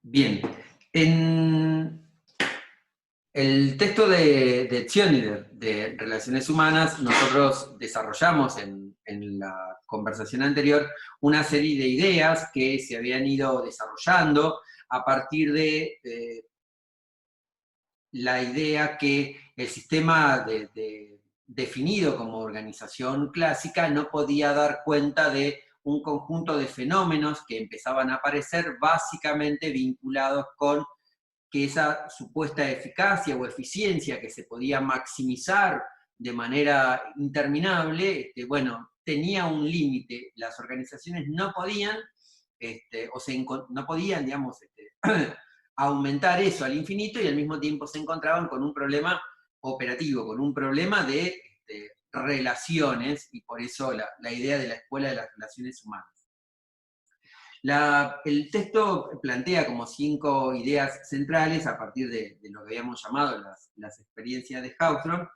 Bien, en el texto de Zionider de Relaciones Humanas, nosotros desarrollamos en la conversación anterior una serie de ideas que se habían ido desarrollando a partir de la idea que el sistema definido como organización clásica no podía dar cuenta de un conjunto de fenómenos que empezaban a aparecer básicamente vinculados con que esa supuesta eficacia o eficiencia que se podía maximizar de manera interminable, bueno, tenía un límite. Las organizaciones no podían, no podían, digamos, aumentar eso al infinito y al mismo tiempo se encontraban con un problema operativo, con un problema de relaciones, y por eso la idea de la escuela de las relaciones humanas. El texto plantea como 5 ideas centrales a partir de lo que habíamos llamado las experiencias de Hawthorne.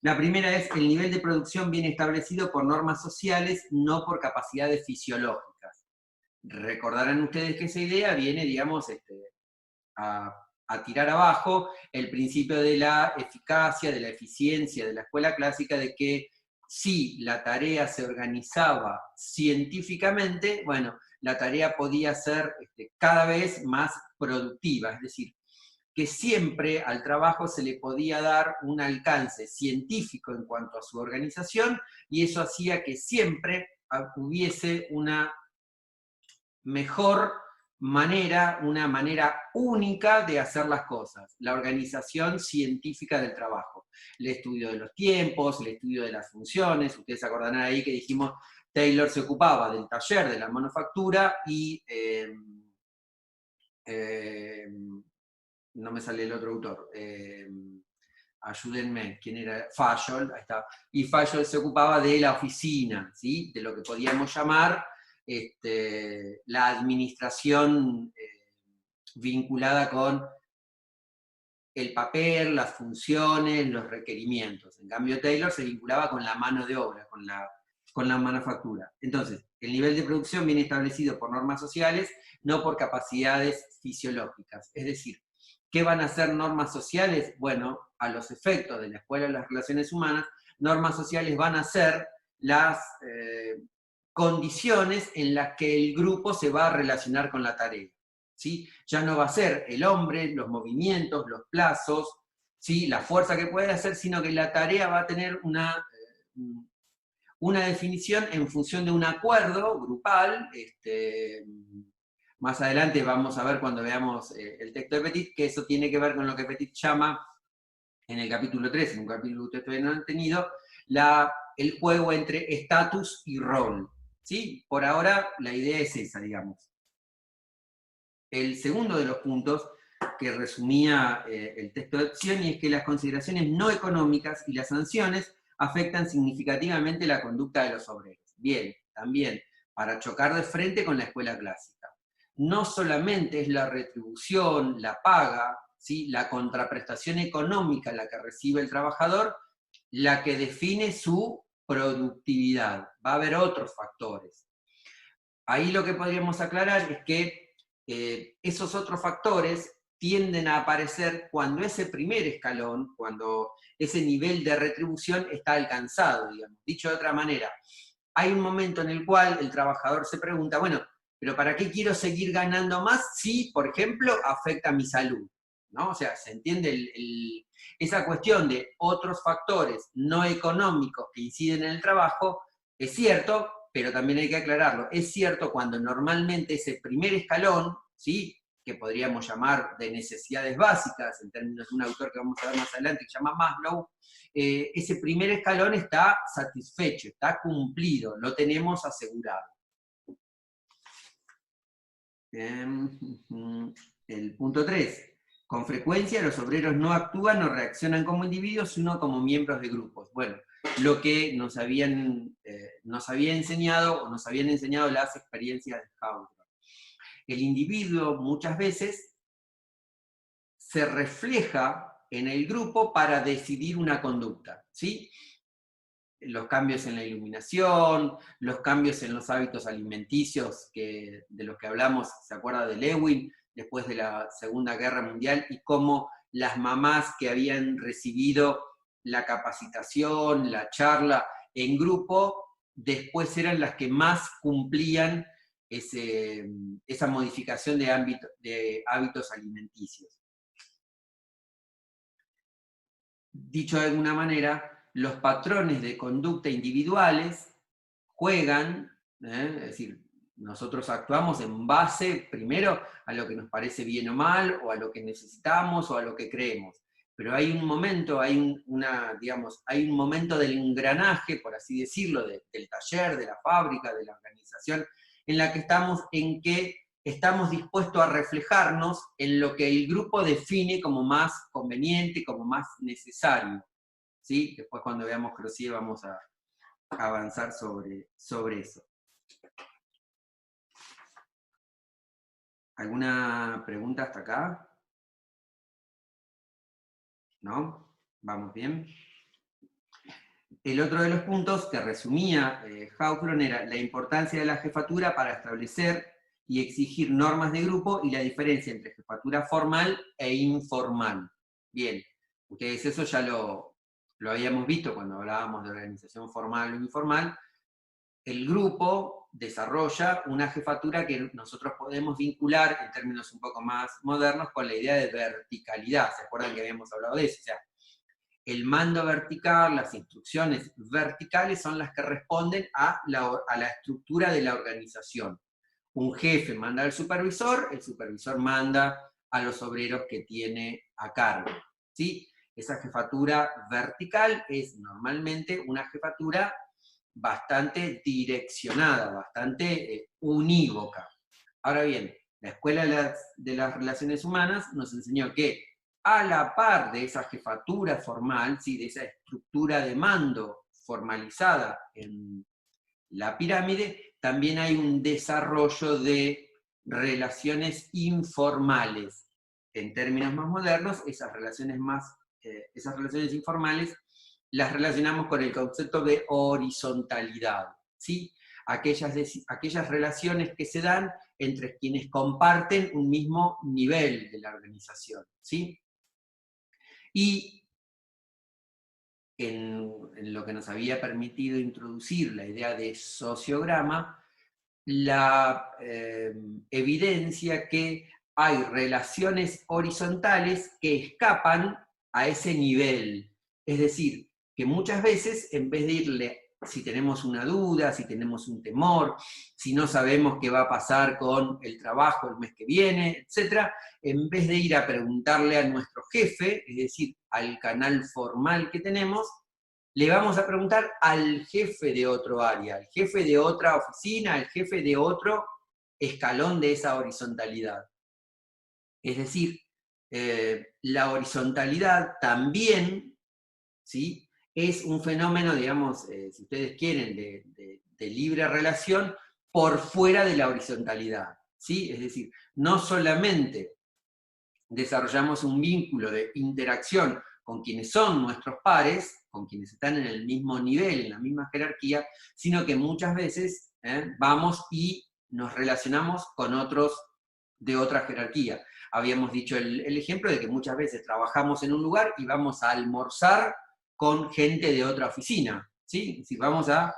La primera es el nivel de producción bien establecido por normas sociales, no por capacidades fisiológicas. Recordarán ustedes que esa idea viene, digamos, a tirar abajo el principio de la eficacia, de la eficiencia de la escuela clásica, de que si la tarea se organizaba científicamente, bueno, la tarea podía ser cada vez más productiva, es decir, que siempre al trabajo se le podía dar un alcance científico en cuanto a su organización, y eso hacía que siempre hubiese una mejor manera, una manera única de hacer las cosas, la organización científica del trabajo, el estudio de los tiempos, el estudio de las funciones. Ustedes se acordarán ahí que dijimos, Taylor se ocupaba del taller, de la manufactura, y no me sale el otro autor, ayúdenme, ¿quién era? Fayol, ahí está. Y Fayol se ocupaba de la oficina, ¿sí? De lo que podíamos llamar la administración vinculada con el papel, las funciones, los requerimientos. En cambio, Taylor se vinculaba con la mano de obra, con la manufactura. Entonces, el nivel de producción viene establecido por normas sociales, no por capacidades fisiológicas. Es decir, ¿qué van a ser normas sociales? Bueno, a los efectos de la Escuela de las Relaciones Humanas, normas sociales van a ser las condiciones en las que el grupo se va a relacionar con la tarea. ¿Sí? Ya no va a ser el hombre, los movimientos, los plazos, ¿sí? La fuerza que puede hacer, sino que la tarea va a tener una definición en función de un acuerdo grupal. Más adelante vamos a ver cuando veamos el texto de Petit, que eso tiene que ver con lo que Petit llama en el capítulo 3, en un capítulo que ustedes todavía no han tenido, el juego entre estatus y rol. ¿Sí? Por ahora la idea es esa, digamos. El segundo de los puntos que resumía el texto de Zioni es que las consideraciones no económicas y las sanciones afectan significativamente la conducta de los obreros. Bien, también para chocar de frente con la escuela clásica. No solamente es la retribución, la paga, ¿sí? La contraprestación económica la que recibe el trabajador, la que define su productividad. Va a haber otros factores. Ahí lo que podríamos aclarar es que esos otros factores tienden a aparecer cuando ese primer escalón, cuando ese nivel de retribución está alcanzado, digamos. Dicho de otra manera, hay un momento en el cual el trabajador se pregunta, bueno, pero ¿para qué quiero seguir ganando más si, por ejemplo, afecta mi salud? ¿No? O sea, se entiende esa cuestión de otros factores no económicos que inciden en el trabajo, es cierto, pero también hay que aclararlo, es cierto cuando normalmente ese primer escalón, ¿sí? Que podríamos llamar de necesidades básicas, en términos de un autor que vamos a ver más adelante, que se llama Maslow, ese primer escalón está satisfecho, está cumplido, lo tenemos asegurado. El punto 3. Con frecuencia los obreros no actúan o reaccionan como individuos, sino como miembros de grupos. Bueno, lo que nos había enseñado, o nos habían enseñado las experiencias de Hawthorne. El individuo muchas veces se refleja en el grupo para decidir una conducta, ¿sí? los cambios en la iluminación, los cambios en los hábitos alimenticios de los que hablamos, ¿se acuerda de Lewin? Después de la Segunda Guerra Mundial, y cómo las mamás que habían recibido la capacitación, la charla en grupo, después eran las que más cumplían esa modificación de hábitos alimenticios. Dicho de alguna manera, los patrones de conducta individuales juegan, es decir, nosotros actuamos en base primero a lo que nos parece bien o mal, o a lo que necesitamos, o a lo que creemos. Pero hay un momento, hay un momento del engranaje, por así decirlo, del taller, de la fábrica, de la organización, en la que estamos dispuestos a reflejarnos en lo que el grupo define como más conveniente, como más necesario. ¿Sí? Después cuando veamos Crosier vamos a avanzar sobre eso. ¿Alguna pregunta hasta acá? ¿No? ¿Vamos bien? El otro de los puntos que resumía Hawthorne era la importancia de la jefatura para establecer y exigir normas de grupo y la diferencia entre jefatura formal e informal. Bien, ustedes eso ya lo habíamos visto cuando hablábamos de organización formal o informal. El grupo desarrolla una jefatura que nosotros podemos vincular, en términos un poco más modernos, con la idea de verticalidad. ¿Se acuerdan que habíamos hablado de eso? O sea, el mando vertical, las instrucciones verticales son las que responden a la estructura de la organización. Un jefe manda al supervisor, el supervisor manda a los obreros que tiene a cargo. ¿Sí? Esa jefatura vertical es normalmente una jefatura bastante direccionada, bastante unívoca. Ahora bien, la Escuela de las Relaciones Humanas nos enseñó que a la par de esa jefatura formal, ¿sí? De esa estructura de mando formalizada en la pirámide, también hay un desarrollo de relaciones informales. En términos más modernos, esas relaciones informales las relacionamos con el concepto de horizontalidad, ¿sí? Aquellas relaciones que se dan entre quienes comparten un mismo nivel de la organización, ¿sí? Y en lo que nos había permitido introducir la idea de sociograma, la evidencia que hay relaciones horizontales que escapan a ese nivel. Es decir, que muchas veces, en vez de irle, si tenemos una duda, si tenemos un temor, si no sabemos qué va a pasar con el trabajo el mes que viene, etc., en vez de ir a preguntarle a nuestro jefe, es decir, al canal formal que tenemos, le vamos a preguntar al jefe de otro área, al jefe de otra oficina, al jefe de otro escalón de esa horizontalidad. Es decir, la horizontalidad también, ¿sí? Es un fenómeno, digamos, si ustedes quieren, de libre relación por fuera de la horizontalidad, ¿sí? Es decir, no solamente desarrollamos un vínculo de interacción con quienes son nuestros pares, con quienes están en el mismo nivel, en la misma jerarquía, sino que muchas veces vamos y nos relacionamos con otros de otra jerarquía. Habíamos dicho el ejemplo de que muchas veces trabajamos en un lugar y vamos a almorzar con gente de otra oficina, ¿sí? Si vamos a,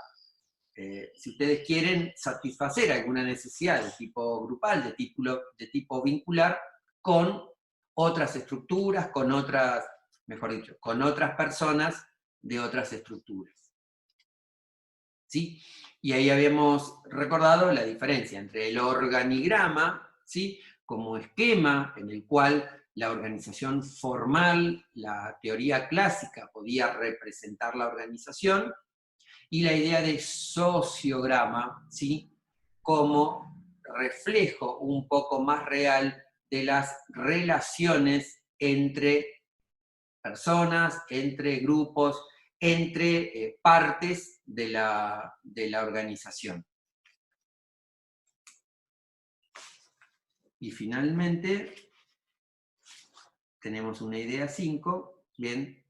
si ustedes quieren satisfacer alguna necesidad de tipo grupal, de tipo vincular, con otras estructuras, con otras, mejor dicho, con otras personas de otras estructuras. ¿Sí? Y ahí habíamos recordado la diferencia entre el organigrama, ¿sí? Como esquema en el cual la organización formal, la teoría clásica podía representar la organización, y la idea de sociograma, ¿sí? Como reflejo un poco más real de las relaciones entre personas, entre grupos, entre partes de la organización. Y finalmente, tenemos una idea 5, bien,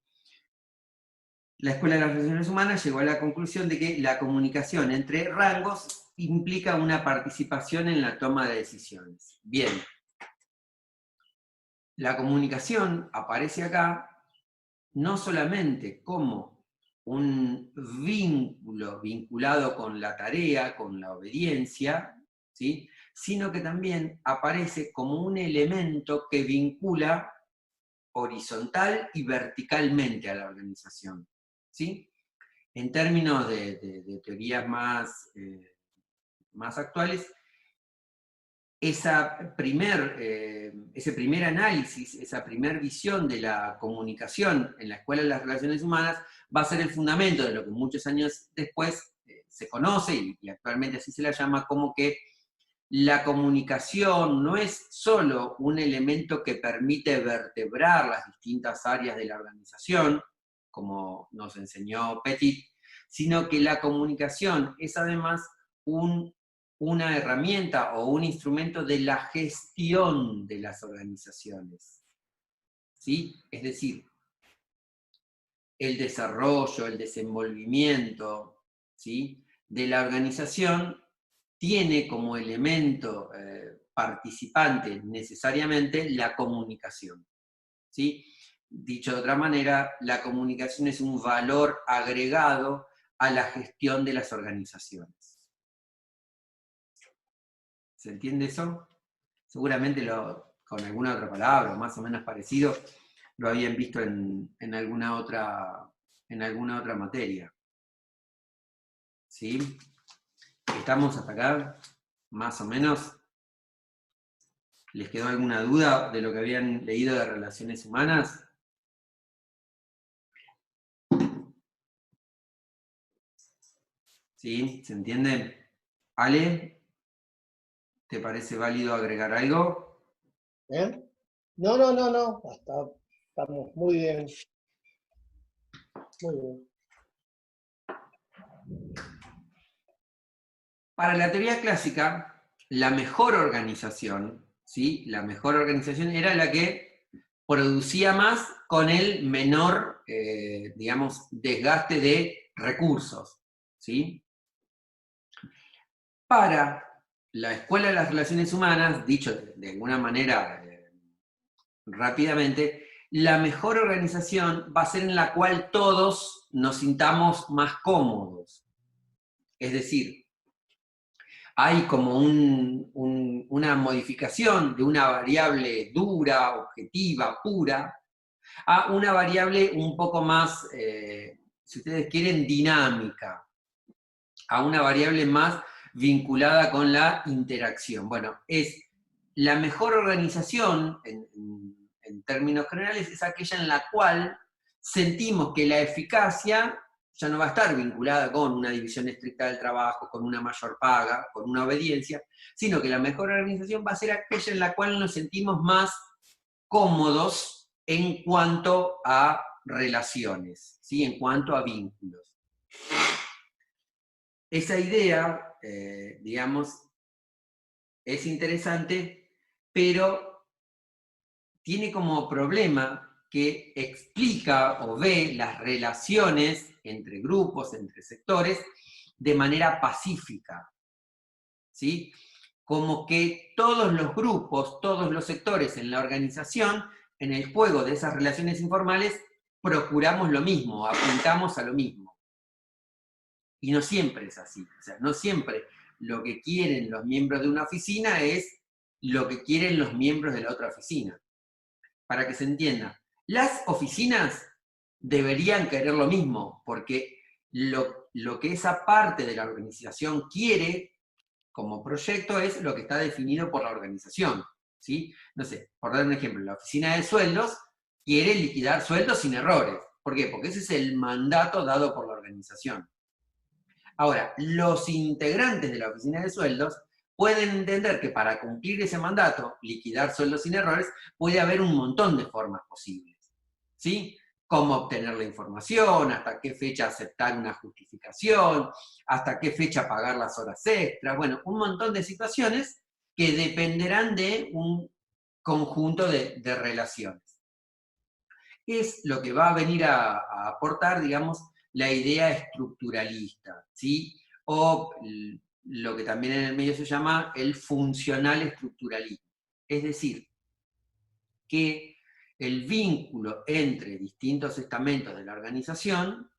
la Escuela de las Relaciones Humanas llegó a la conclusión de que la comunicación entre rangos implica una participación en la toma de decisiones. Bien, la comunicación aparece acá no solamente como un vínculo vinculado con la tarea, con la obediencia, ¿sí?, sino que también aparece como un elemento que vincula horizontal y verticalmente a la organización, ¿sí? En términos de teorías más, más actuales, ese primer análisis, esa primer visión de la comunicación en la Escuela de las Relaciones Humanas va a ser el fundamento de lo que muchos años después se conoce, y actualmente así se la llama, como que la comunicación no es solo un elemento que permite vertebrar las distintas áreas de la organización, como nos enseñó Petit, sino que la comunicación es además una herramienta o un instrumento de la gestión de las organizaciones. ¿Sí? Es decir, el desarrollo, el desenvolvimiento, ¿sí?, de la organización tiene como elemento participante necesariamente la comunicación, ¿sí? Dicho de otra manera, la comunicación es un valor agregado a la gestión de las organizaciones. ¿Se entiende eso? Seguramente con alguna otra palabra, más o menos parecido, lo habían visto en alguna otra materia. ¿Sí? ¿Estamos hasta acá? Más o menos. ¿Les quedó alguna duda de lo que habían leído de relaciones humanas? ¿Sí? ¿Se entiende? Ale, ¿te parece válido agregar algo? ¿Eh? No, no, no, no. Estamos muy bien. Muy bien. Para la teoría clásica, la mejor organización, ¿sí?, la mejor organización era la que producía más con el menor, digamos, desgaste de recursos, ¿sí? Para la Escuela de las Relaciones Humanas, dicho de alguna manera rápidamente, la mejor organización va a ser en la cual todos nos sintamos más cómodos. Es decir, hay como una modificación de una variable dura, objetiva, pura, a una variable un poco más, si ustedes quieren, dinámica, a una variable más vinculada con la interacción. Bueno, es la mejor organización, en términos generales, es aquella en la cual sentimos que la eficacia ya no va a estar vinculada con una división estricta del trabajo, con una mayor paga, con una obediencia, sino que la mejor organización va a ser aquella en la cual nos sentimos más cómodos en cuanto a relaciones, ¿sí?, en cuanto a vínculos. Esa idea, digamos, es interesante, pero tiene como problema que explica o ve las relaciones entre grupos, entre sectores, de manera pacífica, ¿sí? Como que todos los grupos, todos los sectores en la organización, en el juego de esas relaciones informales, procuramos lo mismo, apuntamos a lo mismo. Y no siempre es así, o sea, no siempre lo que quieren los miembros de una oficina es lo que quieren los miembros de la otra oficina. Para que se entienda, las oficinas deberían querer lo mismo, porque lo que esa parte de la organización quiere como proyecto es lo que está definido por la organización, ¿sí? No sé, por dar un ejemplo, la oficina de sueldos quiere liquidar sueldos sin errores. ¿Por qué? Porque ese es el mandato dado por la organización. Ahora, los integrantes de la oficina de sueldos pueden entender que para cumplir ese mandato, liquidar sueldos sin errores, puede haber un montón de formas posibles, ¿sí? Cómo obtener la información, hasta qué fecha aceptar una justificación, hasta qué fecha pagar las horas extras, bueno, un montón de situaciones que dependerán de un conjunto de relaciones. es lo que va a venir a aportar, digamos, la idea estructuralista, ¿sí? O lo que también en el medio se llama el funcional estructuralismo. Es decir, que el vínculo entre distintos estamentos de la organización,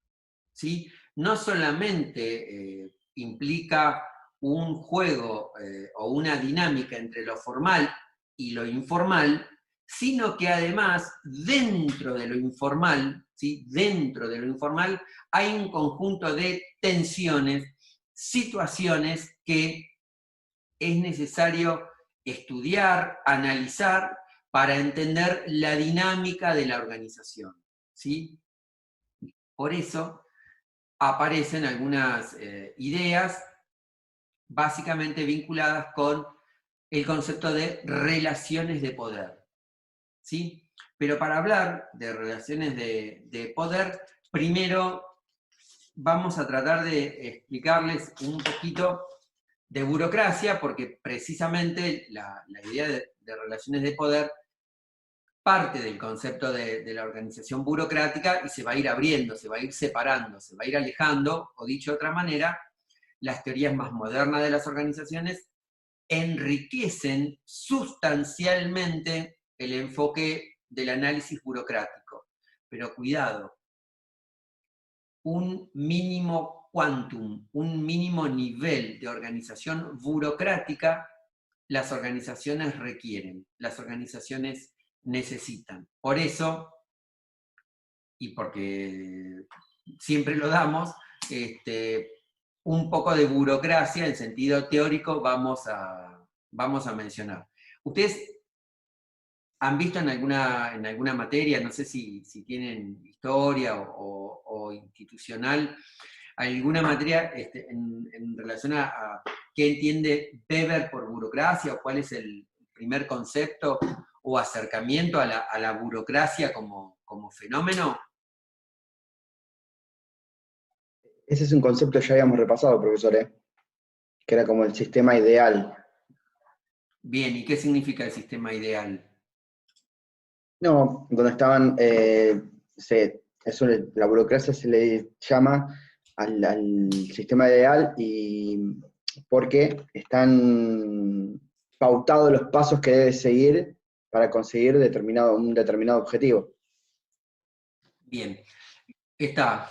¿sí?, no solamente implica un juego o una dinámica entre lo formal y lo informal, sino que además dentro de lo informal, ¿sí?, dentro de lo informal hay un conjunto de tensiones, situaciones que es necesario estudiar, analizar, para entender la dinámica de la organización, ¿sí? Por eso aparecen algunas ideas básicamente vinculadas con el concepto de relaciones de poder, ¿sí? Pero para hablar de relaciones de poder, primero vamos a tratar de explicarles un poquito de burocracia, porque precisamente la idea de relaciones de poder parte del concepto de la organización burocrática y se va a ir abriendo, se va a ir separando, se va a ir alejando, o dicho de otra manera, las teorías más modernas de las organizaciones enriquecen sustancialmente el enfoque del análisis burocrático. Pero cuidado, un mínimo quantum, un mínimo nivel de organización burocrática, las organizaciones requieren, las organizaciones necesitan. Por eso, y porque siempre lo damos, un poco de burocracia en sentido teórico vamos a mencionar. Ustedes han visto en alguna materia, no sé si tienen historia o institucional, alguna materia en relación a qué entiende Weber por burocracia, o cuál es el primer concepto o acercamiento a la burocracia como fenómeno? Ese es un concepto que ya habíamos repasado, profesor, que era como el sistema ideal. Bien, ¿y qué significa el sistema ideal? No, cuando estaban, la burocracia se le llama al sistema ideal y porque están pautados los pasos que debe seguir para conseguir un determinado objetivo. Bien, está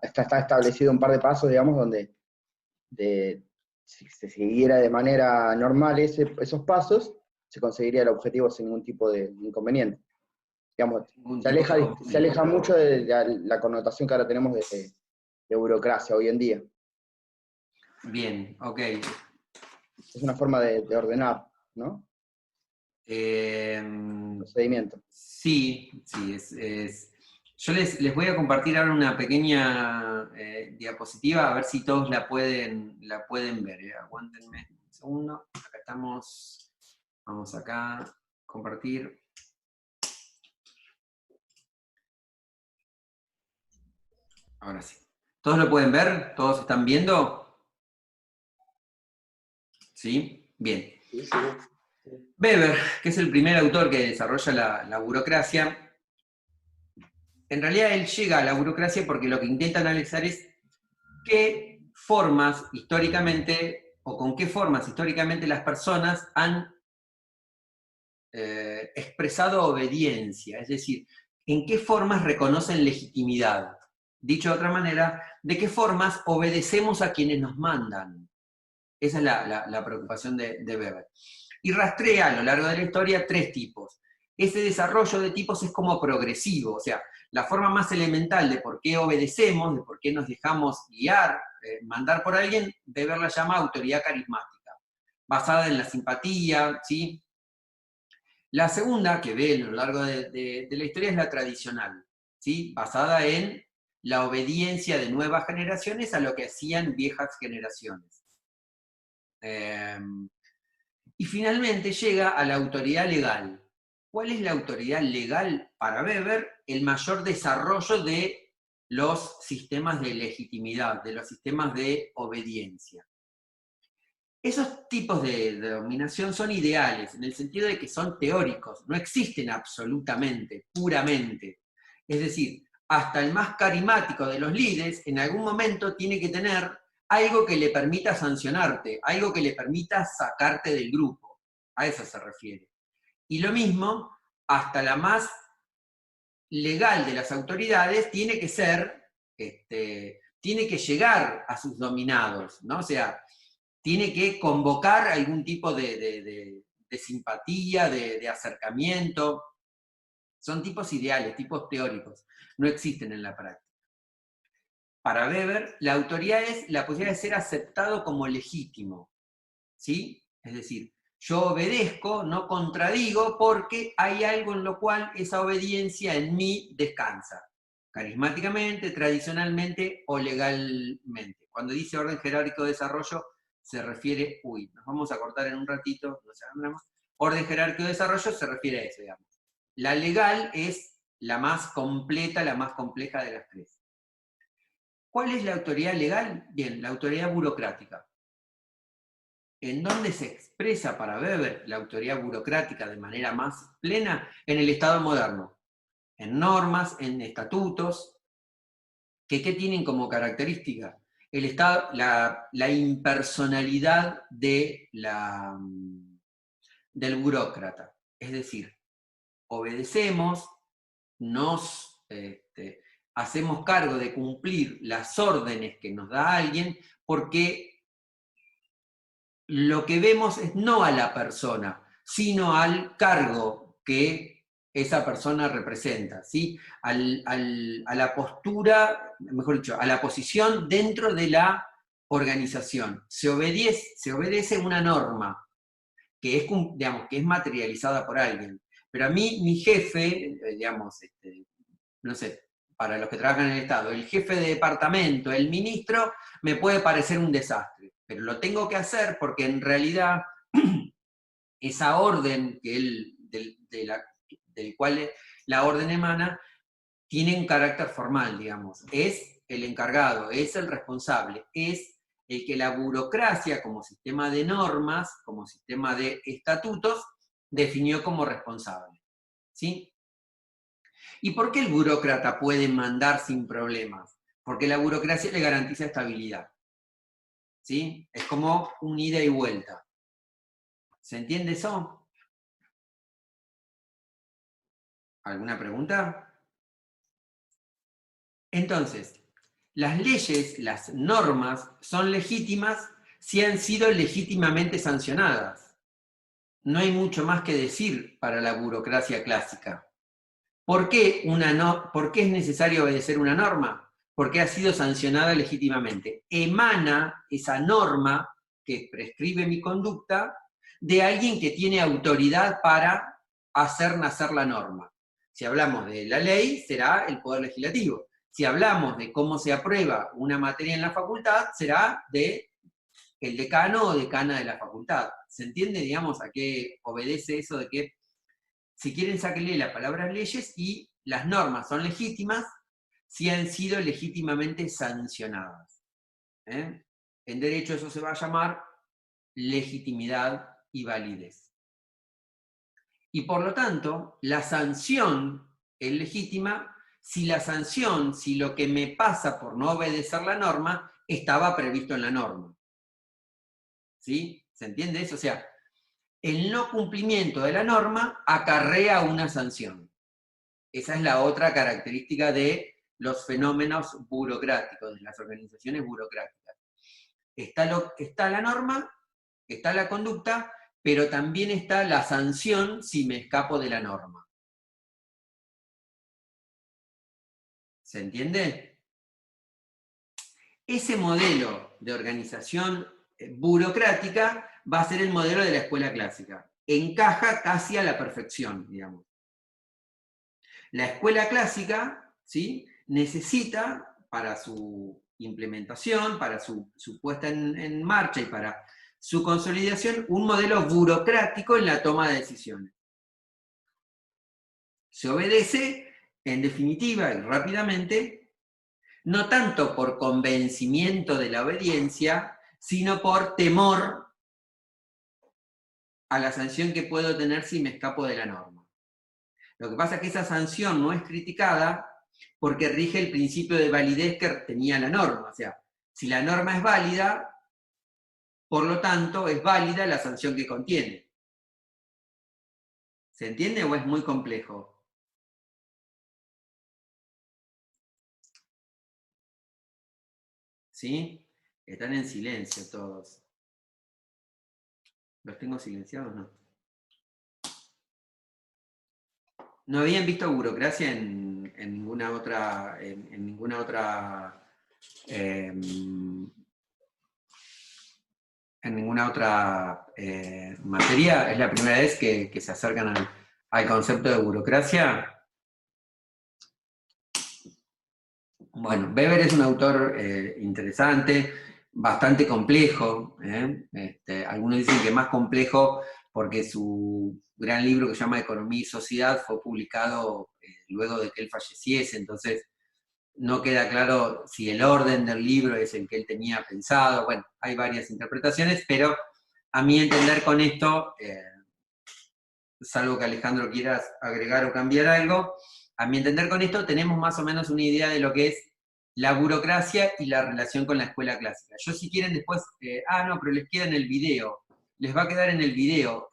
Está establecido un par de pasos, digamos, donde si se siguiera de manera normal esos pasos, se conseguiría el objetivo sin ningún tipo de inconveniente. Digamos, se aleja mucho de la connotación que ahora tenemos de burocracia hoy en día. Bien, ok. Es una forma de ordenar, ¿no? Procedimiento. Sí, yo les voy a compartir ahora una pequeña diapositiva, a ver si todos la pueden ver. Aguántenme un segundo. Acá estamos. Vamos acá, compartir. Ahora sí. ¿Todos lo pueden ver? ¿Todos están viendo? ¿Sí? Bien. Sí. Weber, que es el primer autor que desarrolla la burocracia, en realidad él llega a la burocracia porque lo que intenta analizar es qué formas históricamente, o con qué formas históricamente las personas han expresado obediencia, es decir, en qué formas reconocen legitimidad. Dicho de otra manera, de qué formas obedecemos a quienes nos mandan. Esa es la preocupación de Weber. Y rastrea a lo largo de la historia 3 tipos. Ese desarrollo de tipos es como progresivo, o sea, la forma más elemental de por qué obedecemos, de por qué nos dejamos guiar, mandar por alguien, Weber la llama autoridad carismática, basada en la simpatía, ¿sí? La segunda que ve a lo largo de la historia es la tradicional, ¿sí? Basada en la obediencia de nuevas generaciones a lo que hacían viejas generaciones. Y finalmente llega a la autoridad legal. ¿Cuál es la autoridad legal para Weber? El mayor desarrollo de los sistemas de legitimidad, de los sistemas de obediencia. Esos tipos de dominación son ideales, en el sentido de que son teóricos, no existen absolutamente, puramente. Es decir, hasta el más carismático de los líderes en algún momento tiene que tener algo que le permita sancionarte, algo que le permita sacarte del grupo. A eso se refiere. Y lo mismo, hasta la más legal de las autoridades tiene que ser, tiene que llegar a sus dominados, ¿no? O sea, tiene que convocar algún tipo de simpatía, de acercamiento. Son tipos ideales, tipos teóricos, no existen en la práctica. Para Weber, la autoridad es la posibilidad de ser aceptado como legítimo, ¿sí? Es decir, yo obedezco, no contradigo, porque hay algo en lo cual esa obediencia en mí descansa, carismáticamente, tradicionalmente o legalmente. Cuando dice orden jerárquico de desarrollo, se refiere, nos vamos a cortar en un ratito, no se hagan más. Orden jerárquico de desarrollo se refiere a eso, digamos. La legal es la más completa, la más compleja de las tres. ¿Cuál es la autoridad legal? Bien, la autoridad burocrática. ¿En dónde se expresa para Weber la autoridad burocrática de manera más plena? En el Estado moderno. En normas, en estatutos, que ¿qué tienen como característica? El Estado, la impersonalidad del burócrata. Es decir, obedecemos, nos hacemos cargo de cumplir las órdenes que nos da alguien, porque lo que vemos es no a la persona, sino al cargo que esa persona representa, ¿sí? A la postura, mejor dicho, a la posición dentro de la organización. Se obedece una norma que es, digamos, que es materializada por alguien. Pero a mí, mi jefe, digamos, no sé, para los que trabajan en el Estado, el jefe de departamento, el ministro, me puede parecer un desastre, pero lo tengo que hacer porque en realidad esa orden del cual la orden emana, tiene un carácter formal, digamos. Es el encargado, es el responsable, es el que la burocracia como sistema de normas, como sistema de estatutos, definió como responsable. ¿Sí? ¿Y por qué el burócrata puede mandar sin problemas? Porque la burocracia le garantiza estabilidad. ¿Sí? Es como un ida y vuelta. ¿Se entiende eso? ¿Alguna pregunta? Entonces, las leyes, las normas, son legítimas si han sido legítimamente sancionadas. No hay mucho más que decir para la burocracia clásica. ¿Por qué es necesario obedecer una norma? Porque ha sido sancionada legítimamente. Emana esa norma que prescribe mi conducta de alguien que tiene autoridad para hacer nacer la norma. Si hablamos de la ley, será el Poder Legislativo. Si hablamos de cómo se aprueba una materia en la facultad, será de el decano o decana de la facultad. ¿Se entiende, digamos, a qué obedece eso de que, si quieren, sáquenle la palabra leyes, y las normas son legítimas si han sido legítimamente sancionadas? En derecho eso se va a llamar legitimidad y validez. Y por lo tanto, la sanción es legítima si si lo que me pasa por no obedecer la norma estaba previsto en la norma. ¿Sí? ¿Se entiende eso? O sea, el no cumplimiento de la norma acarrea una sanción. Esa es la otra característica de los fenómenos burocráticos, de las organizaciones burocráticas. Está la norma, está la conducta, pero también está la sanción si me escapo de la norma. ¿Se entiende? Ese modelo de organización burocrática va a ser el modelo de la escuela clásica. Encaja casi a la perfección, digamos. La escuela clásica, ¿sí?, necesita para su implementación, para su puesta en marcha y para su consolidación, un modelo burocrático en la toma de decisiones. Se obedece, en definitiva y rápidamente, no tanto por convencimiento de la obediencia, sino por temor a la sanción que puedo tener si me escapo de la norma. Lo que pasa es que esa sanción no es criticada porque rige el principio de validez que tenía la norma. O sea, si la norma es válida, por lo tanto, es válida la sanción que contiene. ¿Se entiende o es muy complejo? ¿Sí? Están en silencio todos. ¿Los tengo silenciados o no? ¿No habían visto burocracia en ninguna otra, en ninguna otra, en ninguna otra materia? ¿Es la primera vez que se acercan al concepto de burocracia? Bueno, Weber es un autor interesante, bastante complejo. Algunos dicen que más complejo porque su gran libro que se llama Economía y Sociedad fue publicado luego de que él falleciese, entonces no queda claro si el orden del libro es el que él tenía pensado. Bueno, hay varias interpretaciones, pero a mi entender con esto, salvo que Alejandro quiera agregar o cambiar algo, a mi entender con esto tenemos más o menos una idea de lo que es la burocracia y la relación con la escuela clásica. Yo si quieren después, no, pero les queda en el video, les va a quedar en el video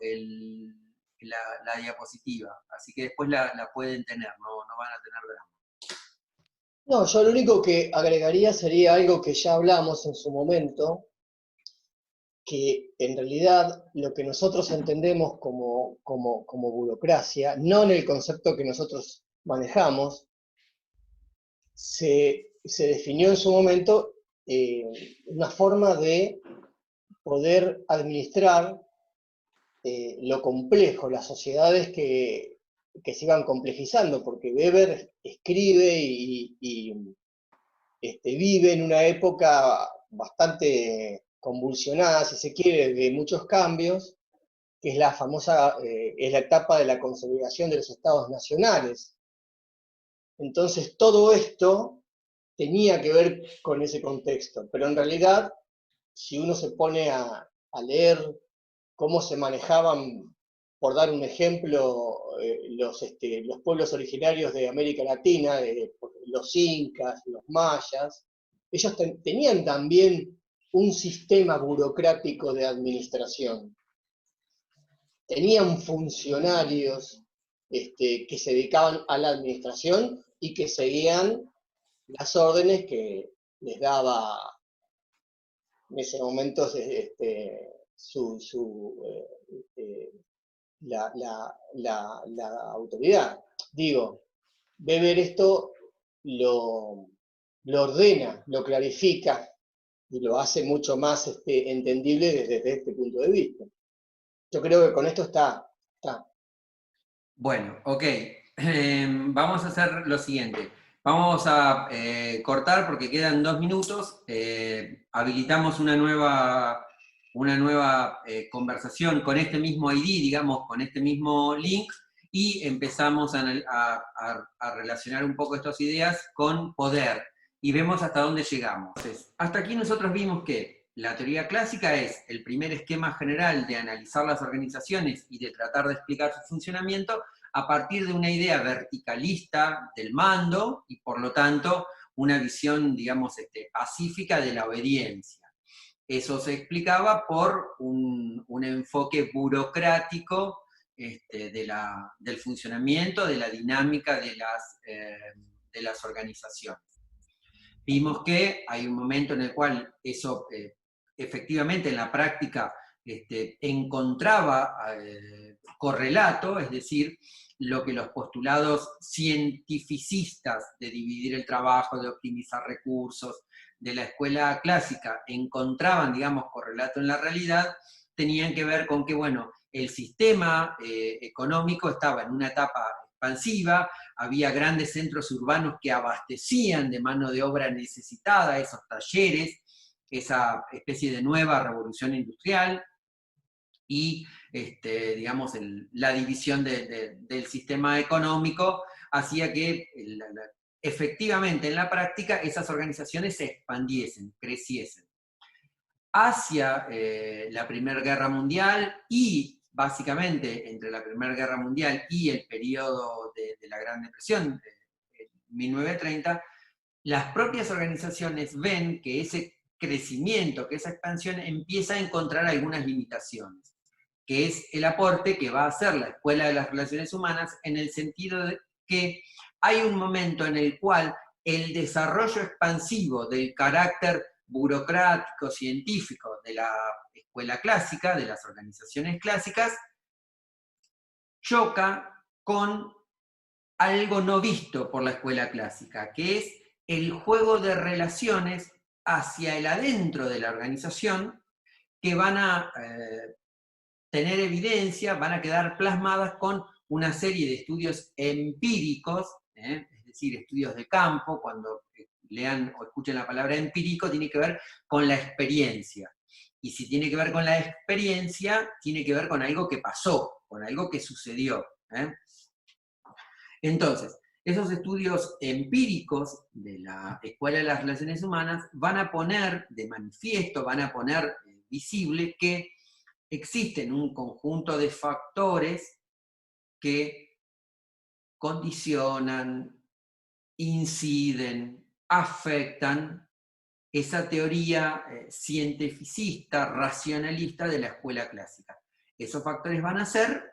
la diapositiva, así que después la pueden tener, no van a tener drama. No, yo lo único que agregaría sería algo que ya hablamos en su momento, que en realidad lo que nosotros entendemos como burocracia, no en el concepto que nosotros manejamos, se definió en su momento una forma de poder administrar lo complejo, las sociedades que se iban complejizando, porque Weber escribe y vive en una época bastante convulsionada, si se quiere, de muchos cambios, que es la famosa, es la etapa de la consolidación de los estados nacionales. Entonces todo esto tenía que ver con ese contexto, pero en realidad, si uno se pone a leer cómo se manejaban, por dar un ejemplo, los pueblos originarios de América Latina, los incas, los mayas, ellos tenían también un sistema burocrático de administración. Tenían funcionarios que se dedicaban a la administración y que seguían las órdenes que les daba en ese momento la autoridad. Digo, Weber esto lo ordena, lo clarifica y lo hace mucho más entendible desde este punto de vista. Yo creo que con esto está. Bueno, ok. Vamos a hacer lo siguiente. Vamos a cortar porque quedan 2 minutos. Habilitamos una nueva conversación con este mismo ID, digamos, con este mismo link, y empezamos a relacionar un poco estas ideas con poder. Y vemos hasta dónde llegamos. Entonces, hasta aquí nosotros vimos que la teoría clásica es el primer esquema general de analizar las organizaciones y de tratar de explicar su funcionamiento a partir de una idea verticalista del mando y por lo tanto una visión, digamos, pacífica de la obediencia. Eso se explicaba por un enfoque burocrático del funcionamiento, de la dinámica de las organizaciones. Vimos que hay un momento en el cual eso efectivamente en la práctica encontraba correlato, es decir, lo que los postulados cientificistas de dividir el trabajo, de optimizar recursos, de la escuela clásica encontraban, digamos, correlato en la realidad, tenían que ver con que, bueno, el sistema económico estaba en una etapa expansiva, había grandes centros urbanos que abastecían de mano de obra necesitada esos talleres, esa especie de nueva revolución industrial, y digamos, la división del sistema económico hacía que efectivamente en la práctica esas organizaciones se expandiesen, creciesen. Hacia la Primera Guerra Mundial y básicamente entre la Primera Guerra Mundial y el periodo de la Gran Depresión, 1930, las propias organizaciones ven que ese crecimiento, que esa expansión empieza a encontrar algunas limitaciones, que es el aporte que va a hacer la Escuela de las Relaciones Humanas, en el sentido de que hay un momento en el cual el desarrollo expansivo del carácter burocrático, científico de la escuela clásica, de las organizaciones clásicas, choca con algo no visto por la escuela clásica, que es el juego de relaciones hacia el adentro de la organización, que van a tener evidencia, van a quedar plasmadas con una serie de estudios empíricos, es decir, estudios de campo. Cuando lean o escuchen la palabra empírico, tiene que ver con la experiencia. Y si tiene que ver con la experiencia, tiene que ver con algo que pasó, con algo que sucedió. Entonces, esos estudios empíricos de la Escuela de las Relaciones Humanas van a poner de manifiesto, van a poner visible que existen un conjunto de factores que condicionan, inciden, afectan esa teoría cientificista, racionalista de la escuela clásica. Esos factores van a ser,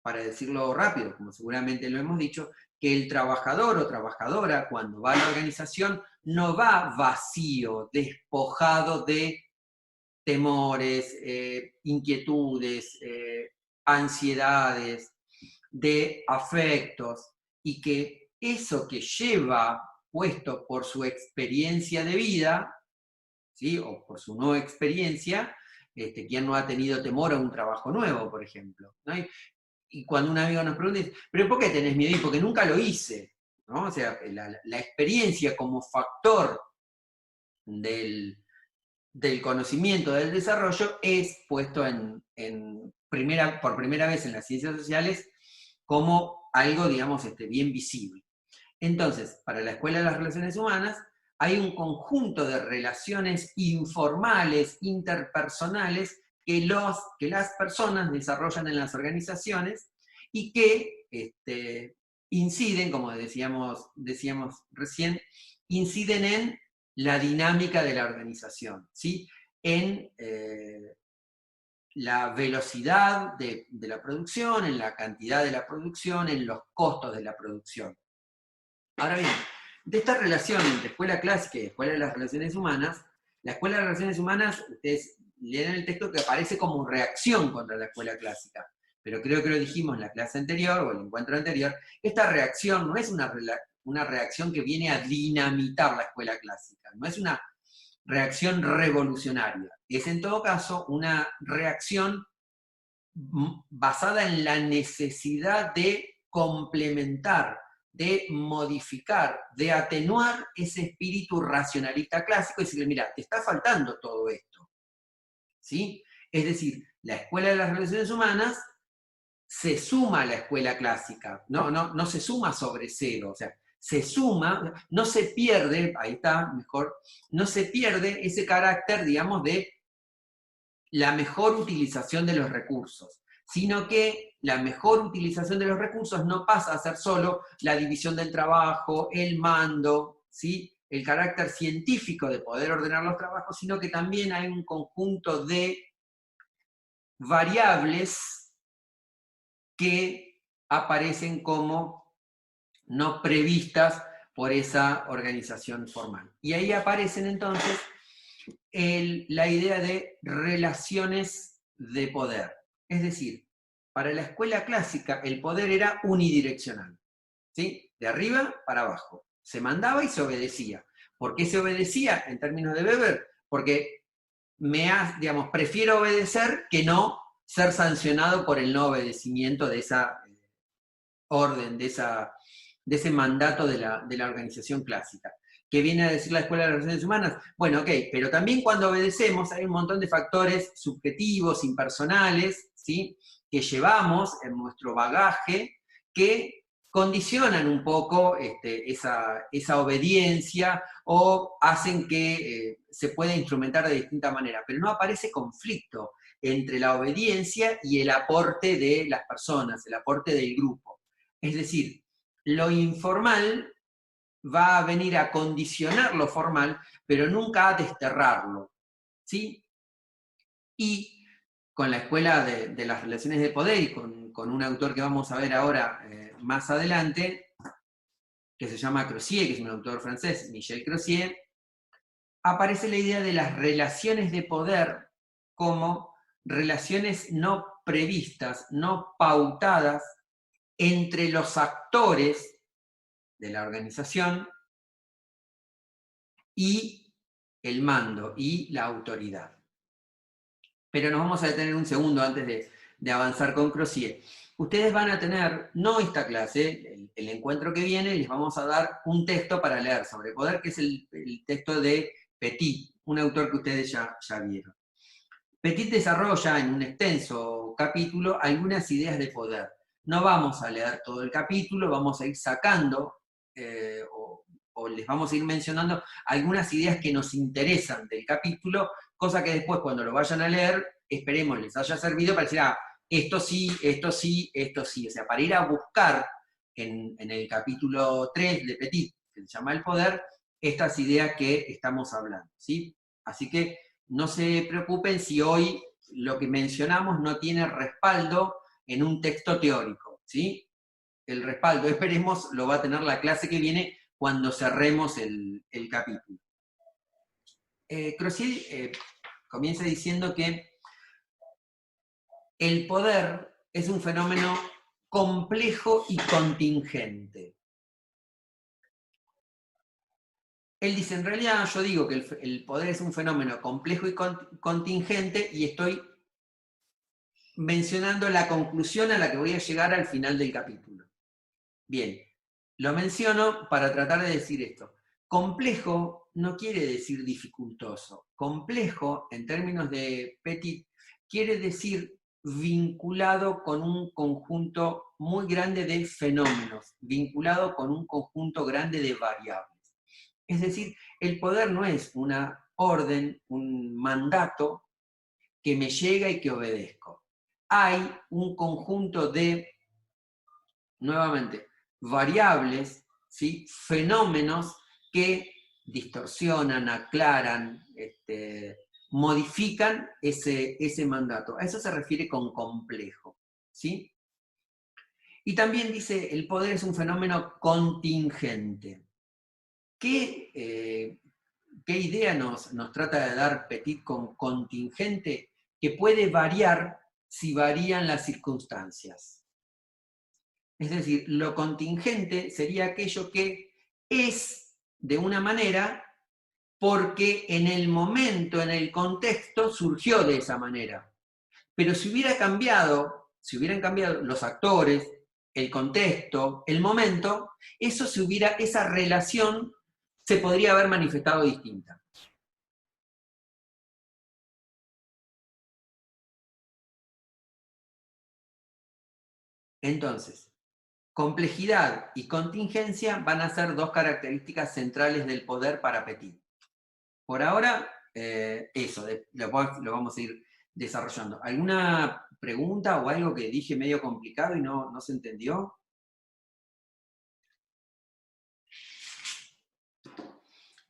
para decirlo rápido, como seguramente lo hemos dicho, que el trabajador o trabajadora, cuando va a la organización, no va vacío, despojado de temores, inquietudes, ansiedades, de afectos, y que eso que lleva puesto por su experiencia de vida, ¿sí?, o por su no experiencia, ¿quién no ha tenido temor a un trabajo nuevo, por ejemplo? ¿No? Y cuando un amigo nos pregunta, ¿pero por qué tenés miedo? Y porque nunca lo hice, ¿no? O sea, la experiencia como factor del conocimiento, del desarrollo, es puesto por primera vez en las ciencias sociales como algo, digamos, bien visible. Entonces, para la Escuela de las Relaciones Humanas, hay un conjunto de relaciones informales, interpersonales, que las personas desarrollan en las organizaciones y que inciden, como decíamos recién, inciden en la dinámica de la organización, ¿sí?, en la velocidad de la producción, en la cantidad de la producción, en los costos de la producción. Ahora bien, de esta relación entre escuela clásica y escuela de las relaciones humanas, la escuela de las relaciones humanas, ustedes leen en el texto que aparece como reacción contra la escuela clásica, pero creo que lo dijimos en la clase anterior, o el encuentro anterior, esta reacción no es una reacción que viene a dinamitar la escuela clásica, no es una reacción revolucionaria, es en todo caso una reacción basada en la necesidad de complementar, de modificar, de atenuar ese espíritu racionalista clásico y decirle, mira, te está faltando todo esto, ¿sí? Es decir, la escuela de las relaciones humanas se suma a la escuela clásica, no se suma sobre cero, o sea, se suma, no se pierde, ahí está, mejor, no se pierde ese carácter, digamos, de la mejor utilización de los recursos, sino que la mejor utilización de los recursos no pasa a ser solo la división del trabajo, el mando, ¿sí?, el carácter científico de poder ordenar los trabajos, sino que también hay un conjunto de variables que aparecen como no previstas por esa organización formal. Y ahí aparecen entonces la idea de relaciones de poder. Es decir, para la escuela clásica el poder era unidireccional, ¿sí?, de arriba para abajo. Se mandaba y se obedecía. ¿Por qué se obedecía en términos de Weber? Porque prefiero obedecer que no ser sancionado por el no obedecimiento de esa orden, de ese mandato de la organización clásica. ¿Qué viene a decir la Escuela de las Relaciones Humanas? Bueno, ok, pero también cuando obedecemos hay un montón de factores subjetivos, impersonales, ¿sí?, que llevamos en nuestro bagaje, que condicionan un poco esa obediencia o hacen que se pueda instrumentar de distinta manera, pero no aparece conflicto entre la obediencia y el aporte de las personas, el aporte del grupo. Es decir, lo informal va a venir a condicionar lo formal, pero nunca a desterrarlo, ¿sí? Y con la escuela de las relaciones de poder y con un autor que vamos a ver ahora más adelante, que se llama Crozier, que es un autor francés, Michel Crozier, aparece la idea de las relaciones de poder como relaciones no previstas, no pautadas entre los actores de la organización y el mando y la autoridad. Pero nos vamos a detener un segundo antes de avanzar con Crozier. Ustedes van a tener, no esta clase, el encuentro que viene, les vamos a dar un texto para leer sobre poder, que es el texto de Petit, un autor que ustedes ya vieron. Petit desarrolla en un extenso capítulo algunas ideas de poder. No vamos a leer todo el capítulo, vamos a ir sacando o les vamos a ir mencionando algunas ideas que nos interesan del capítulo, cosa que después cuando lo vayan a leer, esperemos les haya servido para decir, esto sí, esto sí, esto sí. O sea, para ir a buscar en el capítulo 3 de Petit, que se llama El Poder, estas ideas que estamos hablando, ¿sí? Así que no se preocupen si hoy lo que mencionamos no tiene respaldo en un texto teórico, ¿sí? El respaldo, esperemos, lo va a tener la clase que viene cuando cerremos el capítulo. Crozier comienza diciendo que el poder es un fenómeno complejo y contingente. Él dice, en realidad yo digo que el poder es un fenómeno complejo y contingente y estoy mencionando la conclusión a la que voy a llegar al final del capítulo. Bien, lo menciono para tratar de decir esto. Complejo no quiere decir dificultoso. Complejo, en términos de Petit, quiere decir vinculado con un conjunto muy grande de fenómenos, vinculado con un conjunto grande de variables. Es decir, el poder no es una orden, un mandato que me llega y que obedezco. Hay un conjunto de, nuevamente, variables, ¿sí? Fenómenos que distorsionan, aclaran, modifican ese mandato. A eso se refiere con complejo, ¿sí? Y también dice, el poder es un fenómeno contingente. ¿Qué idea nos trata de dar Petit con contingente? Que puede variar si varían las circunstancias. Es decir, lo contingente sería aquello que es de una manera porque en el momento, en el contexto, surgió de esa manera. Pero si hubieran cambiado los actores, el contexto, el momento, esa relación se podría haber manifestado distinta. Entonces, complejidad y contingencia van a ser dos características centrales del poder para Petit. Por ahora, eso, lo vamos a ir desarrollando. ¿Alguna pregunta o algo que dije medio complicado y no se entendió?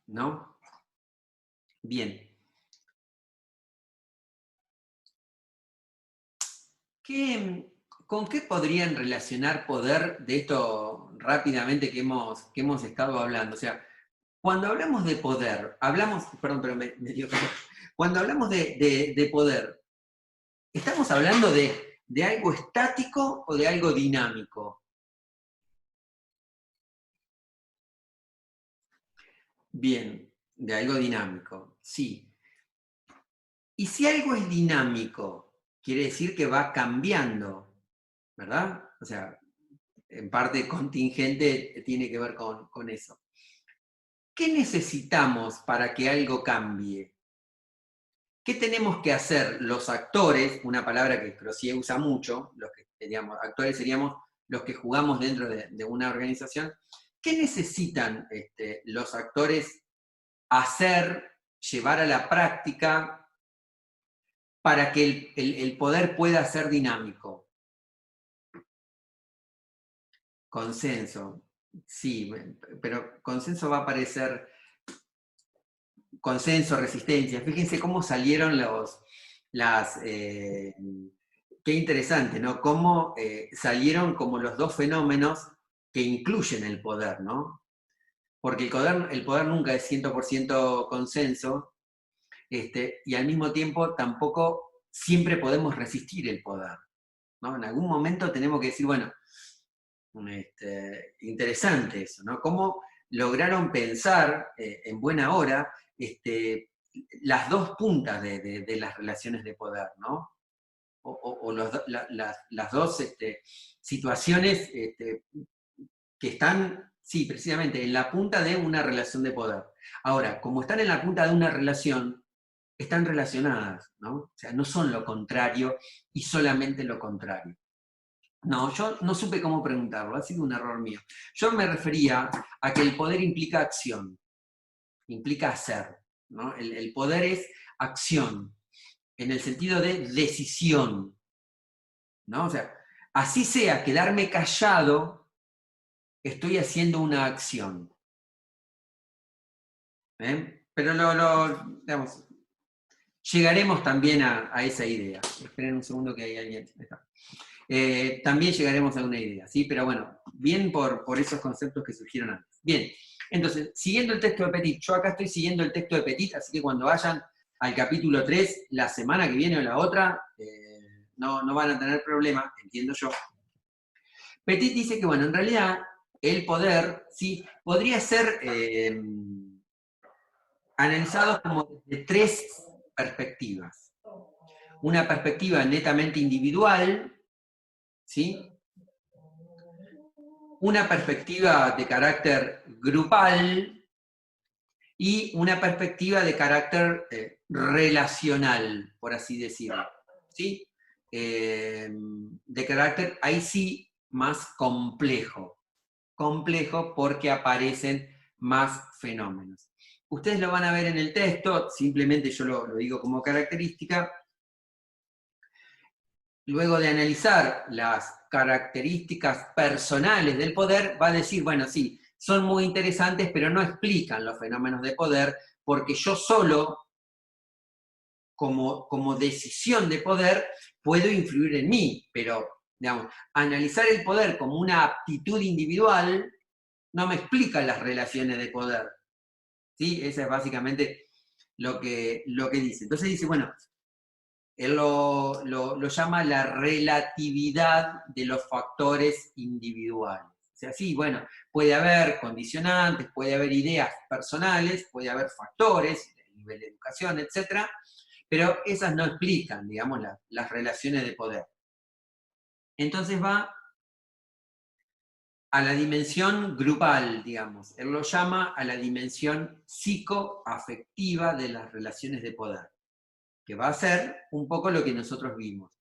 ¿No? Bien. ¿Con qué podrían relacionar poder de esto rápidamente que hemos estado hablando? O sea, cuando hablamos de poder, perdón, pero me dio calor. Cuando hablamos de poder, ¿estamos hablando de algo estático o de algo dinámico? Bien, de algo dinámico, sí. Y si algo es dinámico, quiere decir que va cambiando, ¿verdad? O sea, en parte contingente tiene que ver con eso. ¿Qué necesitamos para que algo cambie? ¿Qué tenemos que hacer los actores? Una palabra que Crozier usa mucho, actores seríamos los que jugamos dentro de una organización. ¿Qué necesitan los actores hacer, llevar a la práctica para que el poder pueda ser dinámico? Consenso. Sí, pero consenso va a aparecer, consenso, resistencia. Fíjense cómo salieron qué interesante, ¿no? Cómo salieron como los dos fenómenos que incluyen el poder, ¿no? Porque el poder nunca es 100% consenso, y al mismo tiempo tampoco siempre podemos resistir el poder, ¿no? En algún momento tenemos que decir, bueno, interesante eso, ¿no? Cómo lograron pensar en buena hora las dos puntas de las relaciones de poder, ¿no? O las dos situaciones que están, sí, precisamente en la punta de una relación de poder. Ahora, como están en la punta de una relación, están relacionadas, ¿no? O sea, no son lo contrario y solamente lo contrario. No, yo no supe cómo preguntarlo, ha sido un error mío. Yo me refería a que el poder implica acción, implica hacer, ¿no? El poder es acción, en el sentido de decisión, ¿no? O sea, así sea quedarme callado, estoy haciendo una acción. Pero digamos, llegaremos también a esa idea. Esperen un segundo que hay alguien. También llegaremos a una idea, ¿sí? Pero bueno, bien por esos conceptos que surgieron antes. Bien, entonces, siguiendo el texto de Petit, yo acá estoy siguiendo el texto de Petit, así que cuando vayan al capítulo 3, la semana que viene o la otra, no van a tener problema, entiendo yo. Petit dice que, bueno, en realidad el poder, ¿sí? Podría ser analizado como desde tres perspectivas. Una perspectiva netamente individual, ¿sí? Una perspectiva de carácter grupal y una perspectiva de carácter relacional, por así decirlo, ¿sí? De carácter, ahí sí, más complejo. Complejo porque aparecen más fenómenos. Ustedes lo van a ver en el texto, simplemente yo lo digo como característica. Luego de analizar las características personales del poder, va a decir, bueno, sí, son muy interesantes, pero no explican los fenómenos de poder, porque yo solo, como decisión de poder, puedo influir en mí, pero, digamos, analizar el poder como una aptitud individual no me explica las relaciones de poder. ¿Sí? Ese es básicamente lo que dice. Entonces dice, bueno, él lo llama la relatividad de los factores individuales. O sea, sí, bueno, puede haber condicionantes, puede haber ideas personales, puede haber factores, nivel de educación, etc., pero esas no explican, digamos, las relaciones de poder. Entonces va a la dimensión grupal, digamos. Él lo llama a la dimensión psicoafectiva de las relaciones de poder, que va a ser un poco lo que nosotros vimos.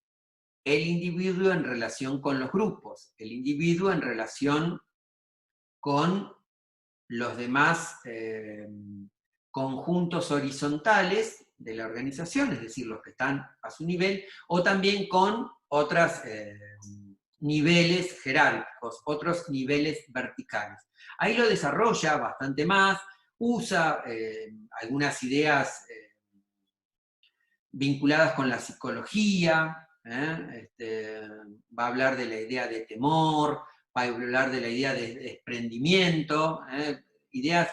El individuo en relación con los grupos, el individuo en relación con los demás conjuntos horizontales de la organización, es decir, los que están a su nivel, o también con otros niveles jerárquicos, otros niveles verticales. Ahí lo desarrolla bastante más, usa algunas ideas vinculadas con la psicología, va a hablar de la idea de temor, va a hablar de la idea de desprendimiento, ideas,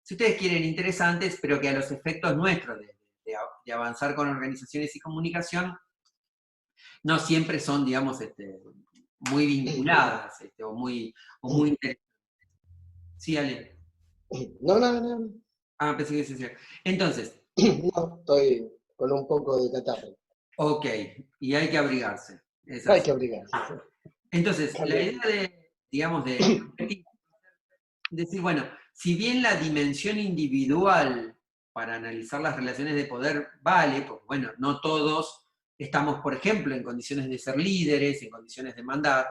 si ustedes quieren, interesantes, pero que a los efectos nuestros de avanzar con organizaciones y comunicación, no siempre son, digamos, muy vinculadas o muy interesantes. Sí, Ale. No. Ah, pensé que se decía. Entonces. No, estoy con un poco de catarro. Ok, y hay que abrigarse. Es Hay así. que abrigarse. Entonces, la idea digamos, de decir, bueno, si bien la dimensión individual para analizar las relaciones de poder vale, porque bueno, no todos estamos, por ejemplo, en condiciones de ser líderes, en condiciones de mandar,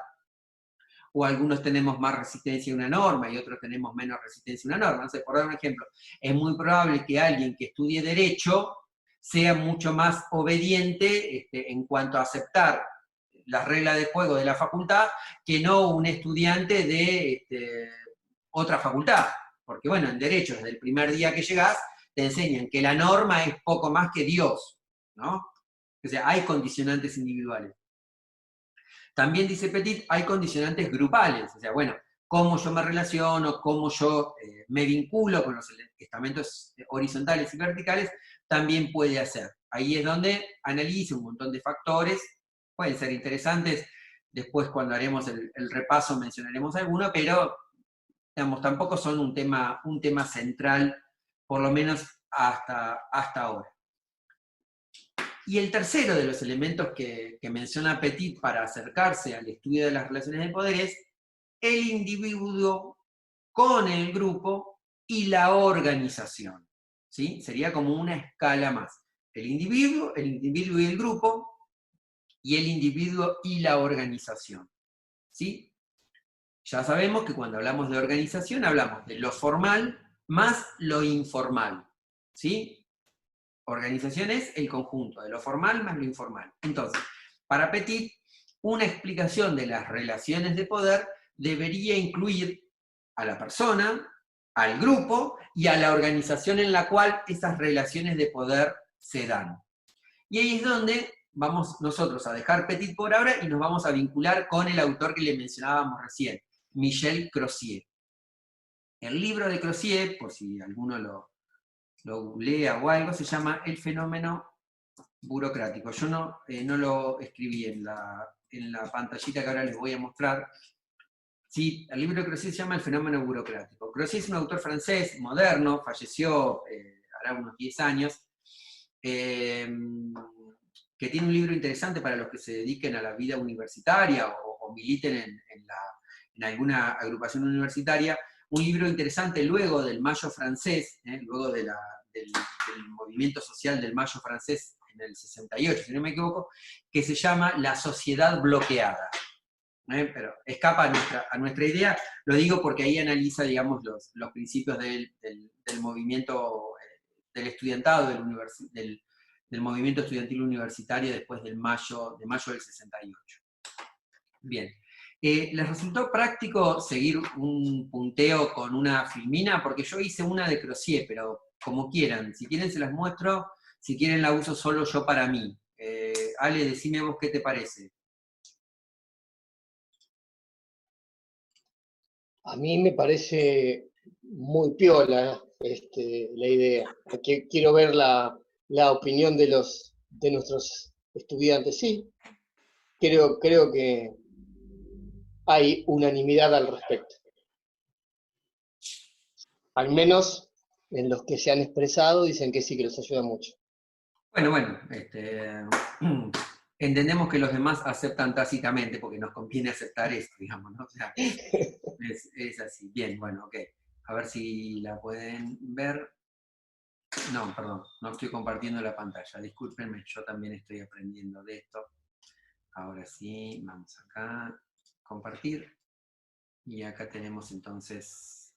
o algunos tenemos más resistencia a una norma y otros tenemos menos resistencia a una norma. Entonces, por dar un ejemplo, es muy probable que alguien que estudie Derecho sea mucho más obediente en cuanto a aceptar las reglas de juego de la facultad que no un estudiante de otra facultad, porque bueno, en Derecho, desde el primer día que llegás, te enseñan que la norma es poco más que Dios, ¿no? O sea, hay condicionantes individuales. También dice Petit, hay condicionantes grupales, o sea, bueno, cómo yo me relaciono, cómo yo me vinculo con los estamentos horizontales y verticales, también puede hacer. Ahí es donde analiza un montón de factores, pueden ser interesantes, después cuando haremos el repaso mencionaremos alguno, pero digamos, tampoco son un tema central, por lo menos hasta ahora. Y el tercero de los elementos que menciona Petit para acercarse al estudio de las relaciones de poder es el individuo con el grupo y la organización. ¿Sí? Sería como una escala más. El individuo y el grupo, y el individuo y la organización. ¿Sí? Ya sabemos que cuando hablamos de organización hablamos de lo formal más lo informal. ¿Sí? Organización es el conjunto de lo formal más lo informal. Entonces, para Petit, una explicación de las relaciones de poder debería incluir a la persona, al grupo y a la organización en la cual esas relaciones de poder se dan. Y ahí es donde vamos nosotros a dejar Petit por ahora y nos vamos a vincular con el autor que le mencionábamos recién, Michel Crozier. El libro de Crozier, por si alguno lo googlea o algo, se llama El fenómeno burocrático. Yo no lo escribí en la pantallita que ahora les voy a mostrar. Sí, el libro de Crozier se llama El fenómeno burocrático. Crozier es un autor francés, moderno, falleció hará unos 10 años, que tiene un libro interesante para los que se dediquen a la vida universitaria o militen en alguna agrupación universitaria. Un libro interesante luego del Mayo francés, luego del movimiento social del Mayo francés en el 68, si no me equivoco, que se llama La sociedad bloqueada. Pero escapa a nuestra idea, lo digo porque ahí analiza, digamos, los principios del movimiento, del estudiantado, del movimiento estudiantil universitario después de mayo del 68. Bien. ¿Les resultó práctico seguir un punteo con una filmina? Porque yo hice una de Crozier, pero como quieran. Si quieren se las muestro, si quieren la uso solo yo para mí. Ale, decime vos qué te parece. A mí me parece muy piola la idea. Quiero ver la opinión de nuestros estudiantes. Sí, creo que hay unanimidad al respecto. Al menos en los que se han expresado dicen que sí, que les ayuda mucho. Bueno, entendemos que los demás aceptan tácitamente, porque nos conviene aceptar esto, digamos, ¿no? O sea, es así. Bien, bueno, ok. A ver si la pueden ver. No, perdón, no estoy compartiendo la pantalla. Discúlpenme, yo también estoy aprendiendo de esto. Ahora sí, vamos acá, compartir. Y acá tenemos entonces...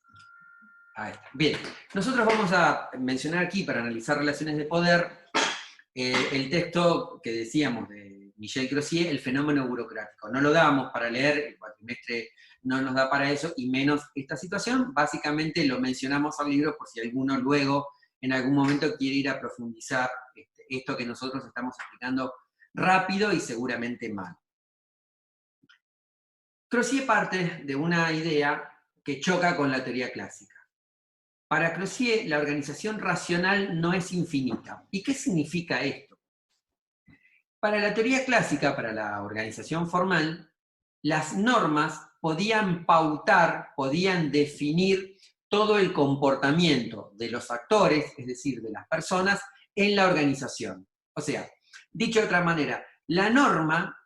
Ahí está. Bien, nosotros vamos a mencionar aquí, para analizar relaciones de poder, el texto que decíamos de Michel Crozier, El fenómeno burocrático. No lo damos para leer, el cuatrimestre no nos da para eso, y menos esta situación. Básicamente lo mencionamos al libro por si alguno luego, en algún momento, quiere ir a profundizar esto que nosotros estamos explicando rápido y seguramente mal. Crozier parte de una idea que choca con la teoría clásica. Para Crozier, la organización racional no es infinita. ¿Y qué significa esto? Para la teoría clásica, para la organización formal, las normas podían pautar, podían definir todo el comportamiento de los actores, es decir, de las personas, en la organización. O sea, dicho de otra manera, la norma,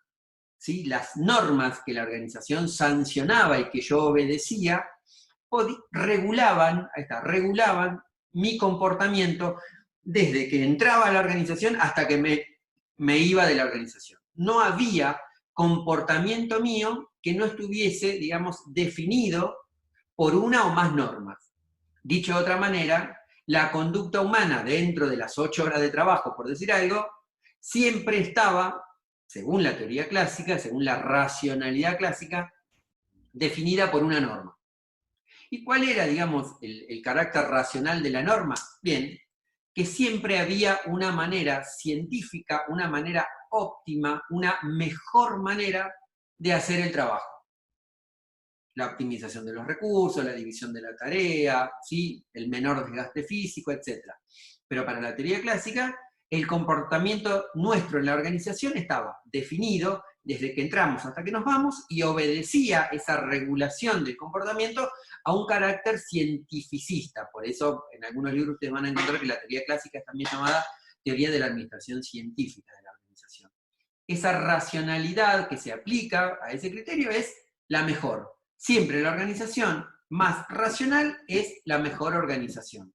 ¿sí?, las normas que la organización sancionaba y que yo obedecía, regulaban mi comportamiento desde que entraba a la organización hasta que me iba de la organización. No había comportamiento mío que no estuviese, digamos, definido por una o más normas. Dicho de otra manera, la conducta humana dentro de las 8 horas de trabajo, por decir algo, siempre estaba, según la teoría clásica, según la racionalidad clásica, definida por una norma. ¿Y cuál era, digamos, el carácter racional de la norma? Bien, que siempre había una manera científica, una manera óptima, una mejor manera de hacer el trabajo. La optimización de los recursos, la división de la tarea, ¿sí? El menor desgaste físico, etc. Pero para la teoría clásica, el comportamiento nuestro en la organización estaba definido desde que entramos hasta que nos vamos y obedecía esa regulación del comportamiento a un carácter cientificista. Por eso en algunos libros ustedes van a encontrar que la teoría clásica es también llamada teoría de la administración científica de la organización. Esa racionalidad que se aplica a ese criterio es la mejor. Siempre la organización más racional es la mejor organización.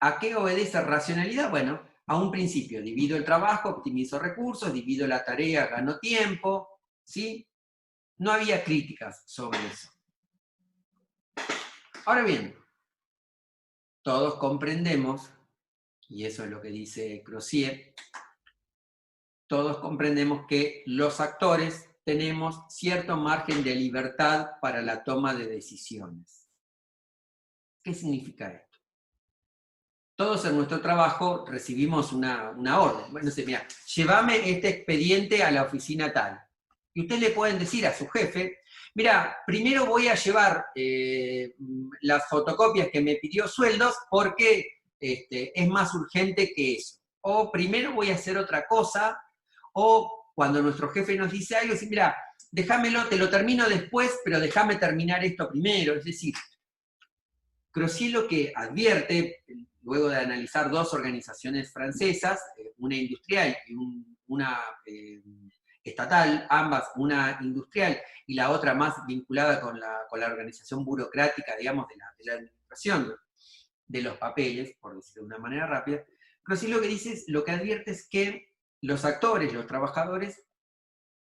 ¿A qué obedece racionalidad? Bueno, a un principio, divido el trabajo, optimizo recursos, divido la tarea, gano tiempo, ¿sí? No había críticas sobre eso. Ahora bien, todos comprendemos, y eso es lo que dice Crozier, todos comprendemos que los actores tenemos cierto margen de libertad para la toma de decisiones. ¿Qué significa esto? Todos en nuestro trabajo recibimos una orden. Bueno, no sé, mira, llévame este expediente a la oficina tal. Y ustedes le pueden decir a su jefe, mira, primero voy a llevar las fotocopias que me pidió Sueldos porque es más urgente que eso. O primero voy a hacer otra cosa, o cuando nuestro jefe nos dice algo, dice, mira, déjamelo, te lo termino después, pero déjame terminar esto primero. Es decir, Crozier lo que advierte, luego de analizar dos organizaciones francesas, una industrial y una estatal, ambas, una industrial y la otra más vinculada con la organización burocrática, digamos, de la administración de los papeles, por decirlo de una manera rápida, Crozier lo que dice, lo que advierte es que los actores, los trabajadores,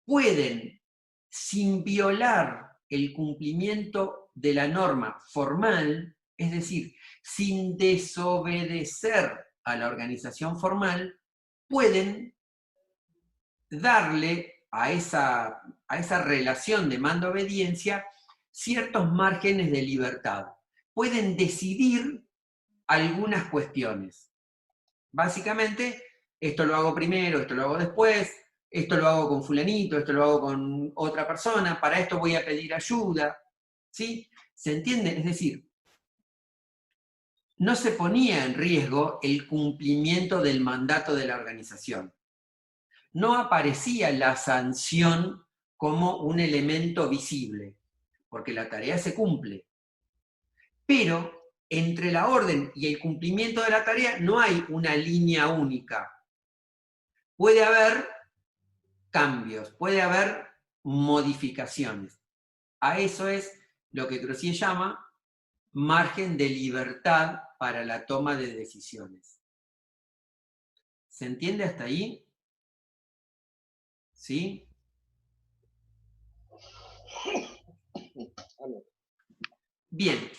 pueden, sin violar el cumplimiento de la norma formal, es decir, sin desobedecer a la organización formal, pueden darle a esa relación de mando-obediencia ciertos márgenes de libertad. Pueden decidir algunas cuestiones. Básicamente, esto lo hago primero, esto lo hago después, esto lo hago con fulanito, esto lo hago con otra persona, para esto voy a pedir ayuda, ¿sí? ¿Se entiende? Es decir, no se ponía en riesgo el cumplimiento del mandato de la organización. No aparecía la sanción como un elemento visible, porque la tarea se cumple. Pero entre la orden y el cumplimiento de la tarea no hay una línea única. Puede haber cambios, puede haber modificaciones. A eso es lo que Crozier llama margen de libertad para la toma de decisiones. ¿Se entiende hasta ahí? ¿Sí? Bien.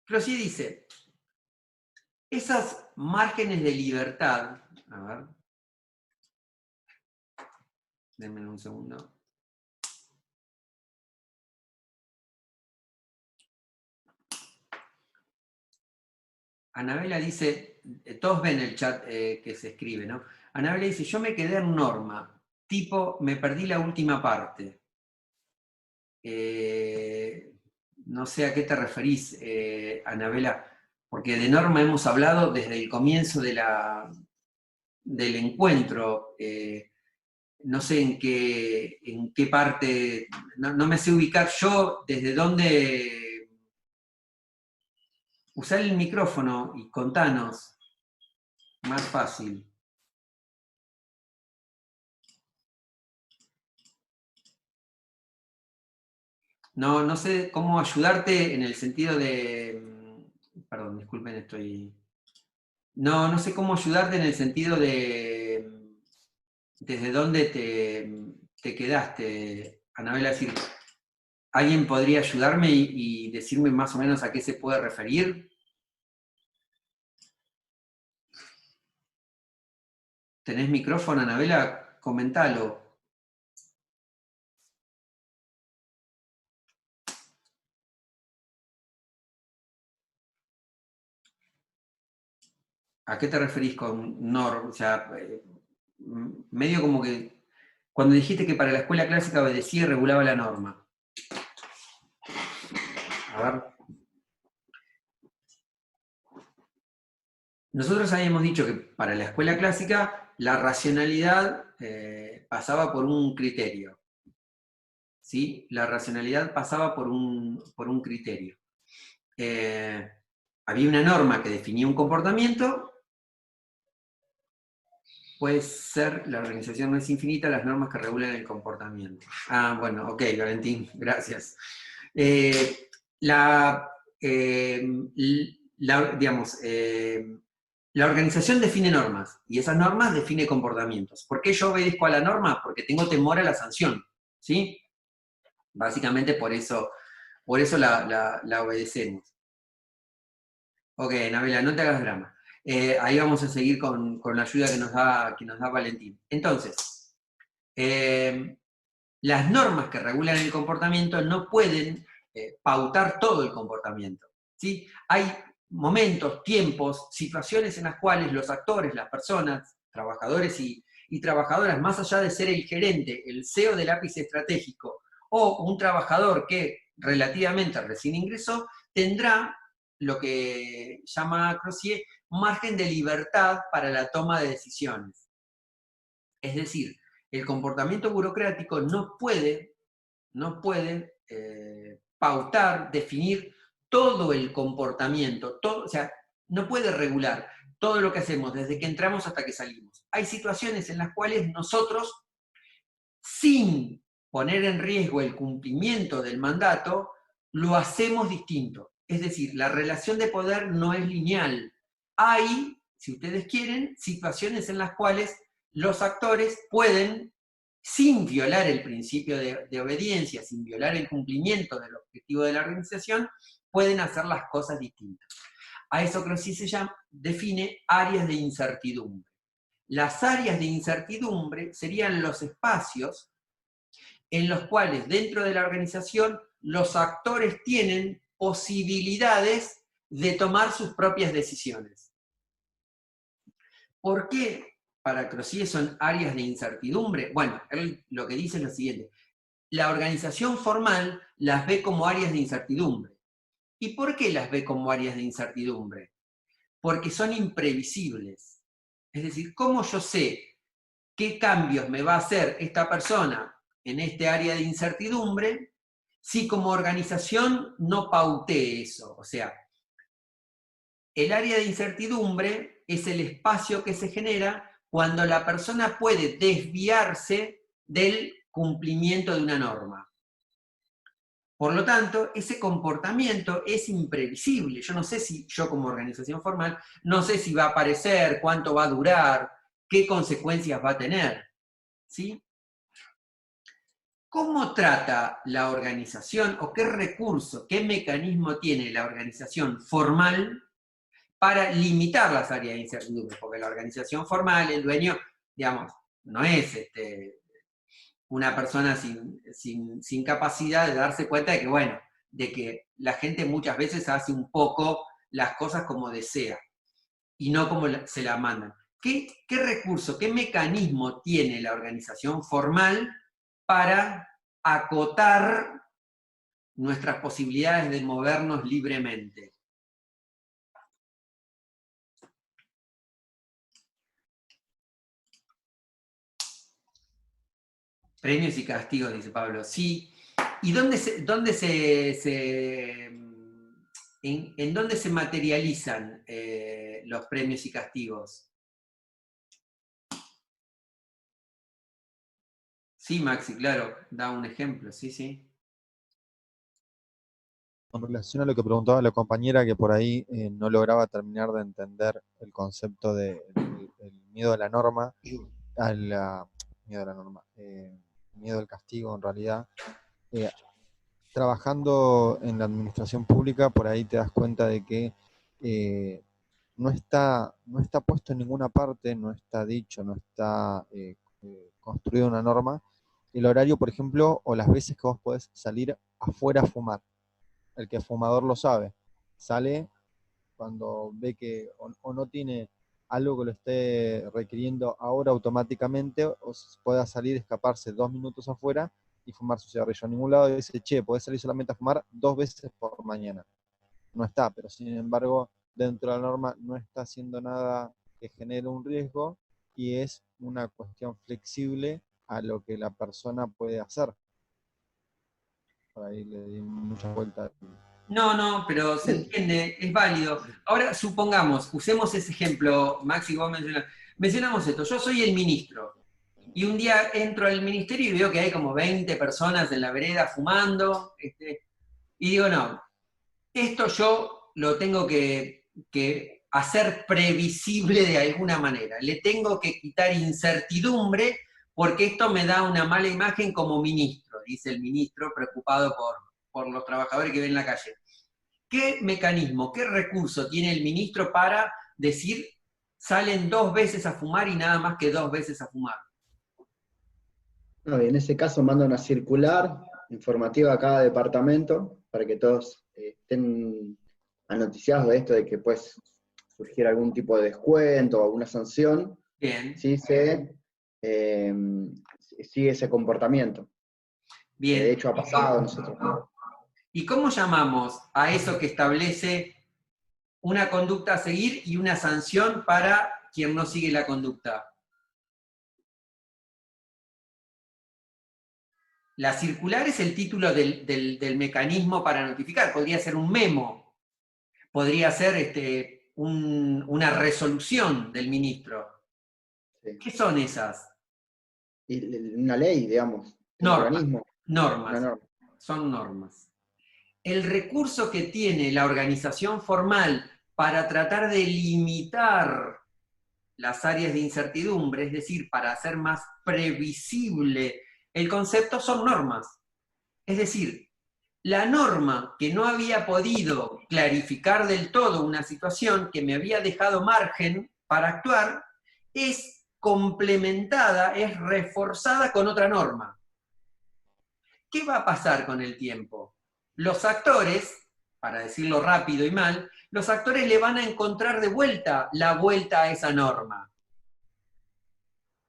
Crozier dice, esos márgenes de libertad, a ver, denme un segundo. Anabela dice, todos ven el chat que se escribe, ¿no? Anabela dice, yo me quedé en norma, tipo, me perdí la última parte. No sé a qué te referís, Anabela, porque de norma hemos hablado desde el comienzo del encuentro. No sé en qué parte, no me sé ubicar yo desde dónde. Usar el micrófono y contanos, más fácil. No sé cómo ayudarte en el sentido de. Perdón, disculpen, estoy. No sé cómo ayudarte en el sentido de. Desde dónde te quedaste, Anabela. Es decir, ¿alguien podría ayudarme y decirme más o menos a qué se puede referir? ¿Tenés micrófono, Anabela? Comentalo. ¿A qué te referís con norma? O sea, medio como que cuando dijiste que para la escuela clásica obedecía y regulaba la norma. A ver. Nosotros habíamos dicho que para la escuela clásica la racionalidad pasaba por un criterio. ¿Sí? La racionalidad pasaba por un criterio. Había una norma que definía un comportamiento. Puede ser, la organización no es infinita, las normas que regulan el comportamiento. Ah, bueno, ok, Valentín, gracias. Digamos, la organización define normas, y esas normas definen comportamientos. ¿Por qué yo obedezco a la norma? Porque tengo temor a la sanción, ¿sí? Básicamente por eso la obedecemos. Ok, Nabela, no te hagas drama. Ahí vamos a seguir con la ayuda que nos da Valentín. Entonces, las normas que regulan el comportamiento no pueden pautar todo el comportamiento, ¿sí? Hay momentos, tiempos, situaciones en las cuales los actores, las personas, trabajadores y trabajadoras, más allá de ser el gerente, el CEO del ápice estratégico, o un trabajador que relativamente recién ingresó, tendrá lo que llama Crozier margen de libertad para la toma de decisiones. Es decir, el comportamiento burocrático no puede pautar, definir todo el comportamiento, todo, o sea, no puede regular todo lo que hacemos desde que entramos hasta que salimos. Hay situaciones en las cuales nosotros, sin poner en riesgo el cumplimiento del mandato, lo hacemos distinto. Es decir, la relación de poder no es lineal. Hay, si ustedes quieren, situaciones en las cuales los actores pueden, sin violar el principio de obediencia, sin violar el cumplimiento del objetivo de la organización, pueden hacer las cosas distintas. A eso creo que sí se llama, define áreas de incertidumbre. Las áreas de incertidumbre serían los espacios en los cuales dentro de la organización los actores tienen posibilidades de tomar sus propias decisiones. ¿Por qué para Crozier son áreas de incertidumbre? Bueno, él lo que dice es lo siguiente: la organización formal las ve como áreas de incertidumbre. ¿Y por qué las ve como áreas de incertidumbre? Porque son imprevisibles. Es decir, ¿cómo yo sé qué cambios me va a hacer esta persona en este área de incertidumbre si como organización no pauté eso? O sea, el área de incertidumbre es el espacio que se genera cuando la persona puede desviarse del cumplimiento de una norma. Por lo tanto, ese comportamiento es imprevisible. Yo no sé si yo como organización formal, no sé si va a aparecer, cuánto va a durar, qué consecuencias va a tener. ¿Sí? ¿Cómo trata la organización o qué recurso, qué mecanismo tiene la organización formal para limitar las áreas de incertidumbre? Porque la organización formal, el dueño, digamos, no es una persona sin capacidad de darse cuenta de que, bueno, de que la gente muchas veces hace un poco las cosas como desea y no como se la mandan. ¿Qué recurso, qué mecanismo tiene la organización formal para acotar nuestras posibilidades de movernos libremente? Premios y castigos, dice Pablo. Sí. ¿Y en dónde se materializan los premios y castigos? Sí, Maxi, claro, da un ejemplo, sí, sí. Con relación a lo que preguntaba la compañera, que por ahí no lograba terminar de entender el concepto del miedo a la norma, miedo al castigo en realidad. Trabajando en la administración pública, por ahí te das cuenta de que no está puesto en ninguna parte, no está dicho, no está construida una norma, el horario, por ejemplo, o las veces que vos podés salir afuera a fumar. El que es fumador lo sabe. Sale cuando ve que o no tiene algo que lo esté requiriendo ahora automáticamente, o pueda salir, escaparse 2 minutos afuera y fumar su cigarrillo. A ningún lado dice, che, podés salir solamente a fumar 2 veces por mañana. No está, pero sin embargo, dentro de la norma no está haciendo nada que genere un riesgo y es una cuestión flexible a lo que la persona puede hacer. Por ahí le di muchas vueltas. No, pero se entiende, es válido. Ahora, supongamos, usemos ese ejemplo, Maxi, vos mencionamos esto, yo soy el ministro, y un día entro al ministerio y veo que hay como 20 personas en la vereda fumando, y digo, no, esto yo lo tengo que hacer previsible de alguna manera, le tengo que quitar incertidumbre, porque esto me da una mala imagen como ministro, dice el ministro preocupado por los trabajadores que ven en la calle. ¿Qué mecanismo, qué recurso tiene el ministro para decir salen 2 veces a fumar y nada más que 2 veces a fumar? No, y en ese caso manda una circular informativa a cada departamento para que todos estén anoticiados de esto, de que puede surgir algún tipo de descuento o alguna sanción, Bien. si se sigue ese comportamiento. Bien. De hecho ha pasado a nosotros. ¿Y cómo llamamos a eso que establece una conducta a seguir y una sanción para quien no sigue la conducta? La circular es el título del mecanismo para notificar. Podría ser un memo, podría ser una resolución del ministro. Sí. ¿Qué son esas? Y una ley, digamos, un Normas. organismo. Normas. Una norma. Son normas. El recurso que tiene la organización formal para tratar de limitar las áreas de incertidumbre, es decir, para hacer más previsible el concepto, son normas. Es decir, la norma que no había podido clarificar del todo una situación, que me había dejado margen para actuar, es complementada, es reforzada con otra norma. ¿Qué va a pasar con el tiempo? Los actores, para decirlo rápido y mal, los actores le van a encontrar de vuelta la vuelta a esa norma.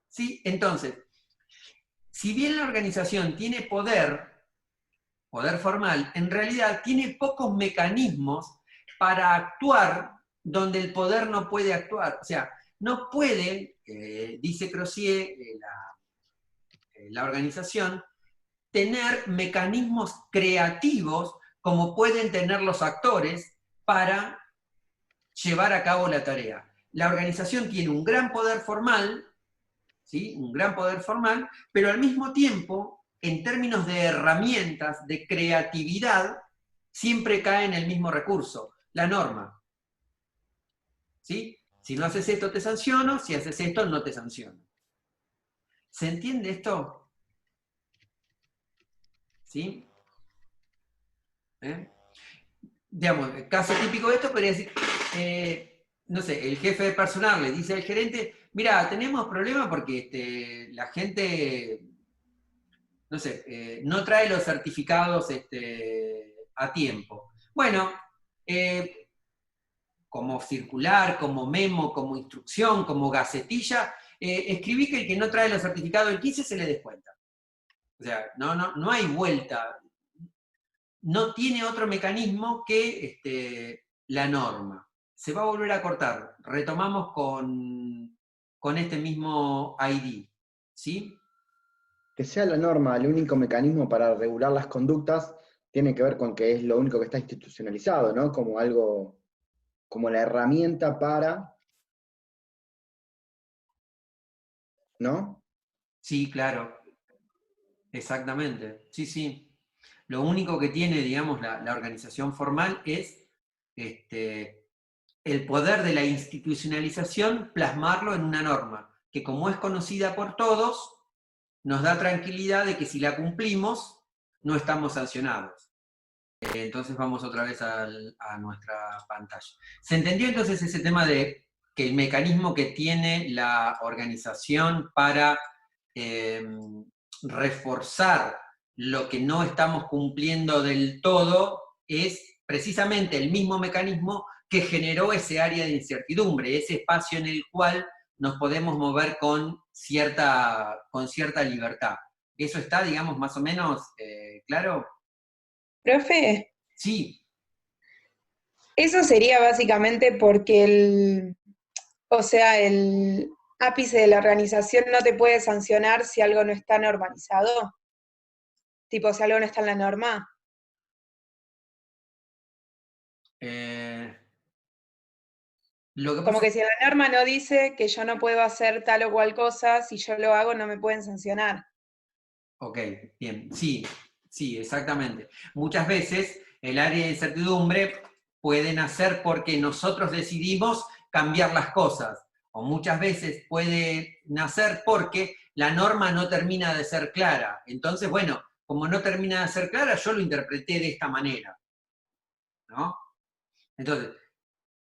¿Sí? Entonces, si bien la organización tiene poder formal, en realidad tiene pocos mecanismos para actuar donde el poder no puede actuar. O sea, no puede, dice Crozier, la organización, tener mecanismos creativos como pueden tener los actores para llevar a cabo la tarea. La organización tiene un gran poder formal, ¿sí? Un gran poder formal, pero al mismo tiempo, en términos de herramientas, de creatividad, siempre cae en el mismo recurso, la norma. ¿Sí? Si no haces esto, te sanciono, si haces esto, no te sanciono. ¿Se entiende esto? ¿Sí? Digamos, el caso típico de esto podría decir, no sé, el jefe de personal le dice al gerente, mira, tenemos problemas porque la gente, no sé, no trae los certificados a tiempo. Bueno, como circular, como memo, como instrucción, como gacetilla, escribí que el que no trae los certificados el 15 se le descuenta. O sea, no hay vuelta. No tiene otro mecanismo que la norma. Se va a volver a cortar. Retomamos con este mismo ID. ¿Sí? Que sea la norma el único mecanismo para regular las conductas tiene que ver con que es lo único que está institucionalizado, ¿no? Como algo, como la herramienta para, ¿no? Sí, claro. Exactamente. Sí, sí. Lo único que tiene, digamos, la organización formal es el poder de la institucionalización plasmarlo en una norma, que como es conocida por todos, nos da tranquilidad de que si la cumplimos, no estamos sancionados. Entonces vamos otra vez a nuestra pantalla. ¿Se entendió entonces ese tema de que el mecanismo que tiene la organización para reforzar lo que no estamos cumpliendo del todo es precisamente el mismo mecanismo que generó ese área de incertidumbre, ese espacio en el cual nos podemos mover con cierta libertad. ¿Eso está, digamos, más o menos claro? Profe, Sí. eso sería básicamente porque el ápice de la organización no te puede sancionar si algo no está normalizado. Tipo, si algo no está en la norma. Lo que Como pasa que si la norma no dice que yo no puedo hacer tal o cual cosa, si yo lo hago no me pueden sancionar. Ok, bien, sí, sí, exactamente. Muchas veces el área de incertidumbre puede nacer porque nosotros decidimos cambiar las cosas, o muchas veces puede nacer porque la norma no termina de ser clara. Entonces, bueno, como no termina de ser clara, yo lo interpreté de esta manera, ¿no? Entonces,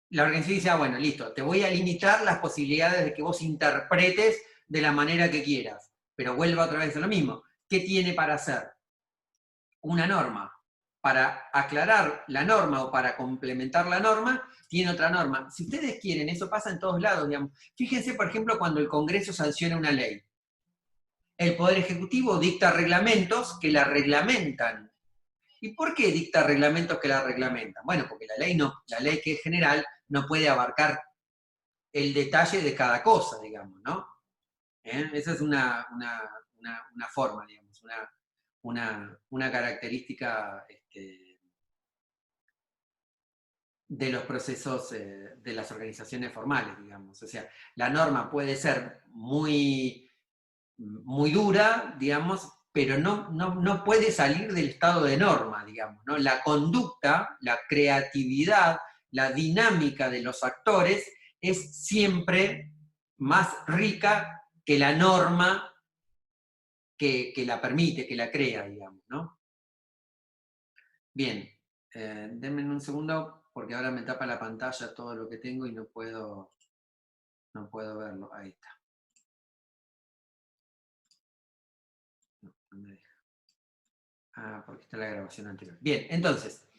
la organización dice, bueno, listo, te voy a limitar las posibilidades de que vos interpretes de la manera que quieras, pero vuelva otra vez a lo mismo. ¿Qué tiene para hacer? Una norma. Para aclarar la norma o para complementar la norma, tiene otra norma. Si ustedes quieren, eso pasa en todos lados, digamos. Fíjense, por ejemplo, cuando el Congreso sanciona una ley. El Poder Ejecutivo dicta reglamentos que la reglamentan. ¿Y por qué dicta reglamentos que la reglamentan? Bueno, porque la ley que es general no puede abarcar el detalle de cada cosa, digamos, ¿no? Esa es una forma, digamos, una característica de los procesos de las organizaciones formales, digamos. O sea, la norma puede ser muy, muy dura, digamos, pero no puede salir del estado de norma, digamos, ¿no? La conducta, la creatividad, la dinámica de los actores es siempre más rica que la norma que la permite, que la crea, digamos, ¿no? Bien, denme un segundo, porque ahora me tapa la pantalla todo lo que tengo y no puedo verlo. Ahí está. No me deja. Ah, porque está la grabación anterior. Bien, entonces,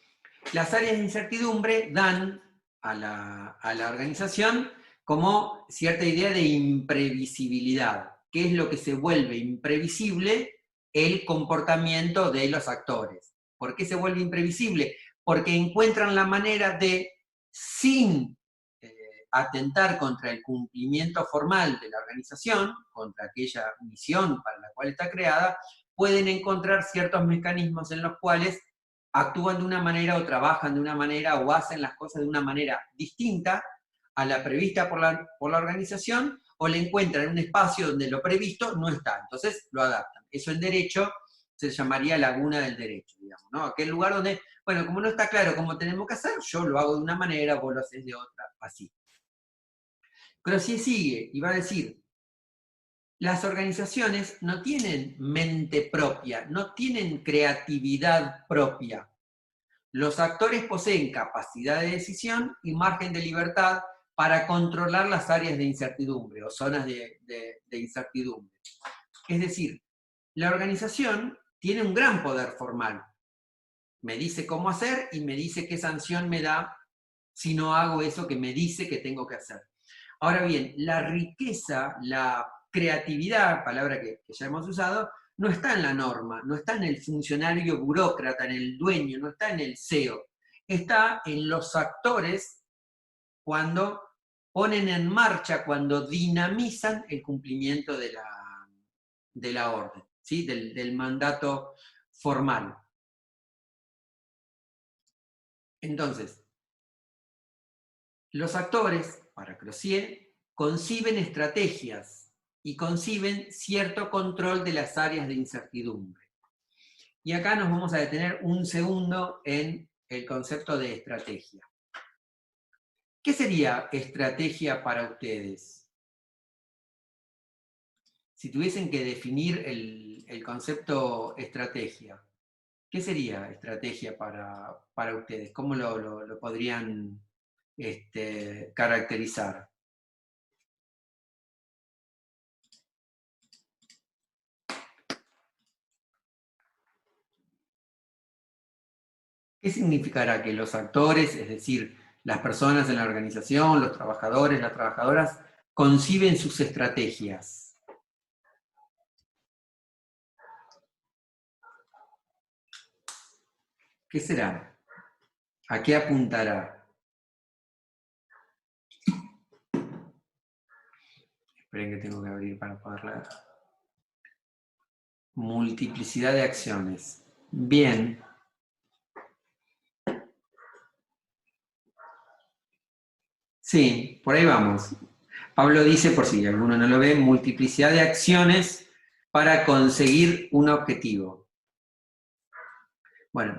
las áreas de incertidumbre dan a la organización como cierta idea de imprevisibilidad. ¿Qué es lo que se vuelve imprevisible? El comportamiento de los actores. ¿Por qué se vuelve imprevisible? Porque encuentran la manera de, sin atentar contra el cumplimiento formal de la organización, contra aquella misión para la cual está creada, pueden encontrar ciertos mecanismos en los cuales actúan de una manera o trabajan de una manera o hacen las cosas de una manera distinta a la prevista por la organización, o le encuentran un espacio donde lo previsto no está, entonces lo adaptan. Eso en derecho se llamaría laguna del derecho, digamos, ¿no? Aquel lugar donde, bueno, como no está claro cómo tenemos que hacer, yo lo hago de una manera, vos lo haces de otra, así. Pero si sigue y va a decir, las organizaciones no tienen mente propia, no tienen creatividad propia. Los actores poseen capacidad de decisión y margen de libertad para controlar las áreas de incertidumbre o zonas de incertidumbre. Es decir, la organización tiene un gran poder formal. Me dice cómo hacer y me dice qué sanción me da si no hago eso que me dice que tengo que hacer. Ahora bien, la riqueza, la creatividad, palabra que ya hemos usado, no está en la norma, no está en el funcionario burócrata, en el dueño, no está en el CEO. Está en los actores cuando ponen en marcha, cuando dinamizan el cumplimiento de la orden, ¿sí? del mandato formal. Entonces, los actores, para Crozier, conciben estrategias y conciben cierto control de las áreas de incertidumbre. Y acá nos vamos a detener un segundo en el concepto de estrategia. ¿Qué sería estrategia para ustedes? Si tuviesen que definir el concepto estrategia, ¿qué sería estrategia para ustedes? ¿Cómo lo podrían caracterizar? ¿Qué significará que los actores, es decir, Las personas en la organización, los trabajadores, las trabajadoras, conciben sus estrategias. ¿Qué será? ¿A qué apuntará? Esperen que tengo que abrir para poder leer. Multiplicidad de acciones. Bien. Sí, por ahí vamos. Pablo dice, por si alguno no lo ve, multiplicidad de acciones para conseguir un objetivo. Bueno.